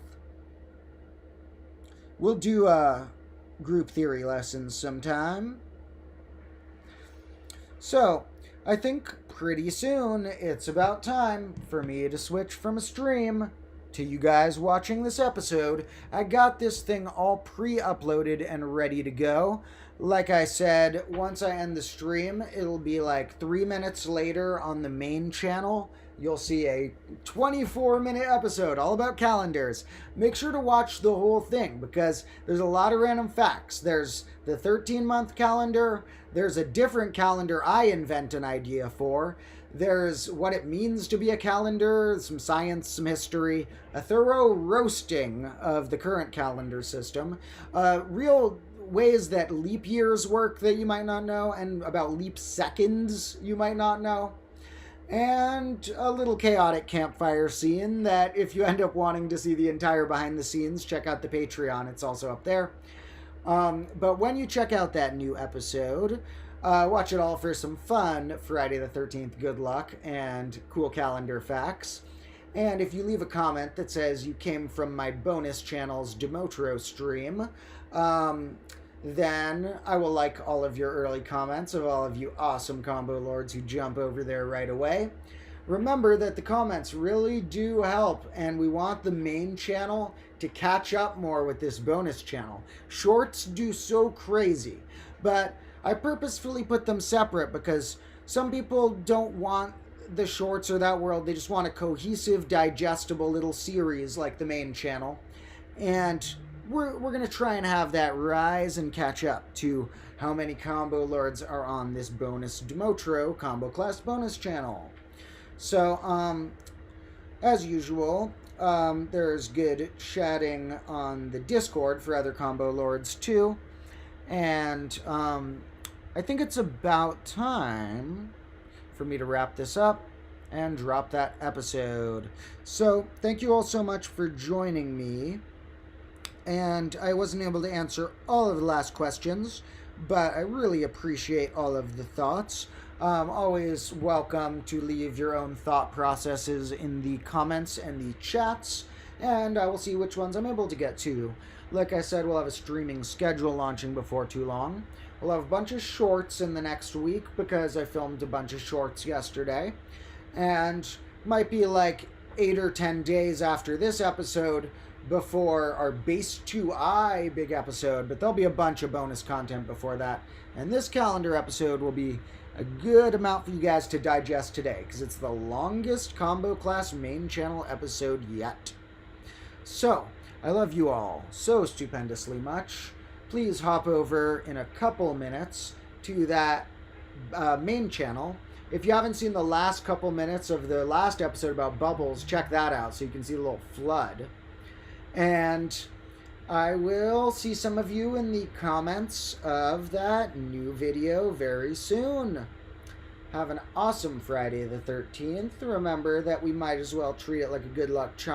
We'll do group theory lessons sometime. So, I think pretty soon it's about time for me to switch from a stream to you guys watching this episode. I got this thing all pre-uploaded and ready to go. Like I said, once I end the stream, it'll be like 3 minutes later on the main channel. You'll see a 24-minute episode all about calendars. Make sure to watch the whole thing because there's a lot of random facts. There's the 13-month calendar. There's a different calendar I invent an idea for. There's what it means to be a calendar, some science, some history, a thorough roasting of the current calendar system, real ways that leap years work that you might not know, and about leap seconds you might not know. And a little chaotic campfire scene that if you end up wanting to see the entire behind the scenes, check out the Patreon. It's also up there. But when you check out that new episode, watch it all for some fun Friday the 13th good luck and cool calendar facts. And if you leave a comment that says you came from my bonus channel's Demotro stream, then I will like all of your early comments of all of you awesome combo lords who jump over there right away. Remember that the comments really do help, and we want the main channel to catch up more with this bonus channel. Shorts do so crazy, but I purposefully put them separate because some people don't want the shorts or that world. They just want a cohesive, digestible little series like the main channel. And we're going to try and have that rise and catch up to how many combo lords are on this bonus Demotro combo class bonus channel. So, as usual, there's good chatting on the Discord for other combo lords too. And I think it's about time for me to wrap this up and drop that episode. So, thank you all so much for joining me. And I wasn't able to answer all of the last questions, but I really appreciate all of the thoughts. Always welcome to leave your own thought processes in the comments and the chats, and I will see which ones I'm able to get to. Like I said, we'll have a streaming schedule launching before too long. We'll have a bunch of shorts in the next week because I filmed a bunch of shorts yesterday, and might be like 8 or 10 days after this episode before our Base 2I big episode, but there'll be a bunch of bonus content before that. And this calendar episode will be a good amount for you guys to digest today, because it's the longest Combo Class main channel episode yet. So, I love you all so stupendously much. Please hop over in a couple minutes to that main channel. If you haven't seen the last couple minutes of the last episode about bubbles, check that out so you can see the little flood. And I will see some of you in the comments of that new video very soon. Have an awesome Friday the 13th. Remember that we might as well treat it like a good luck charm.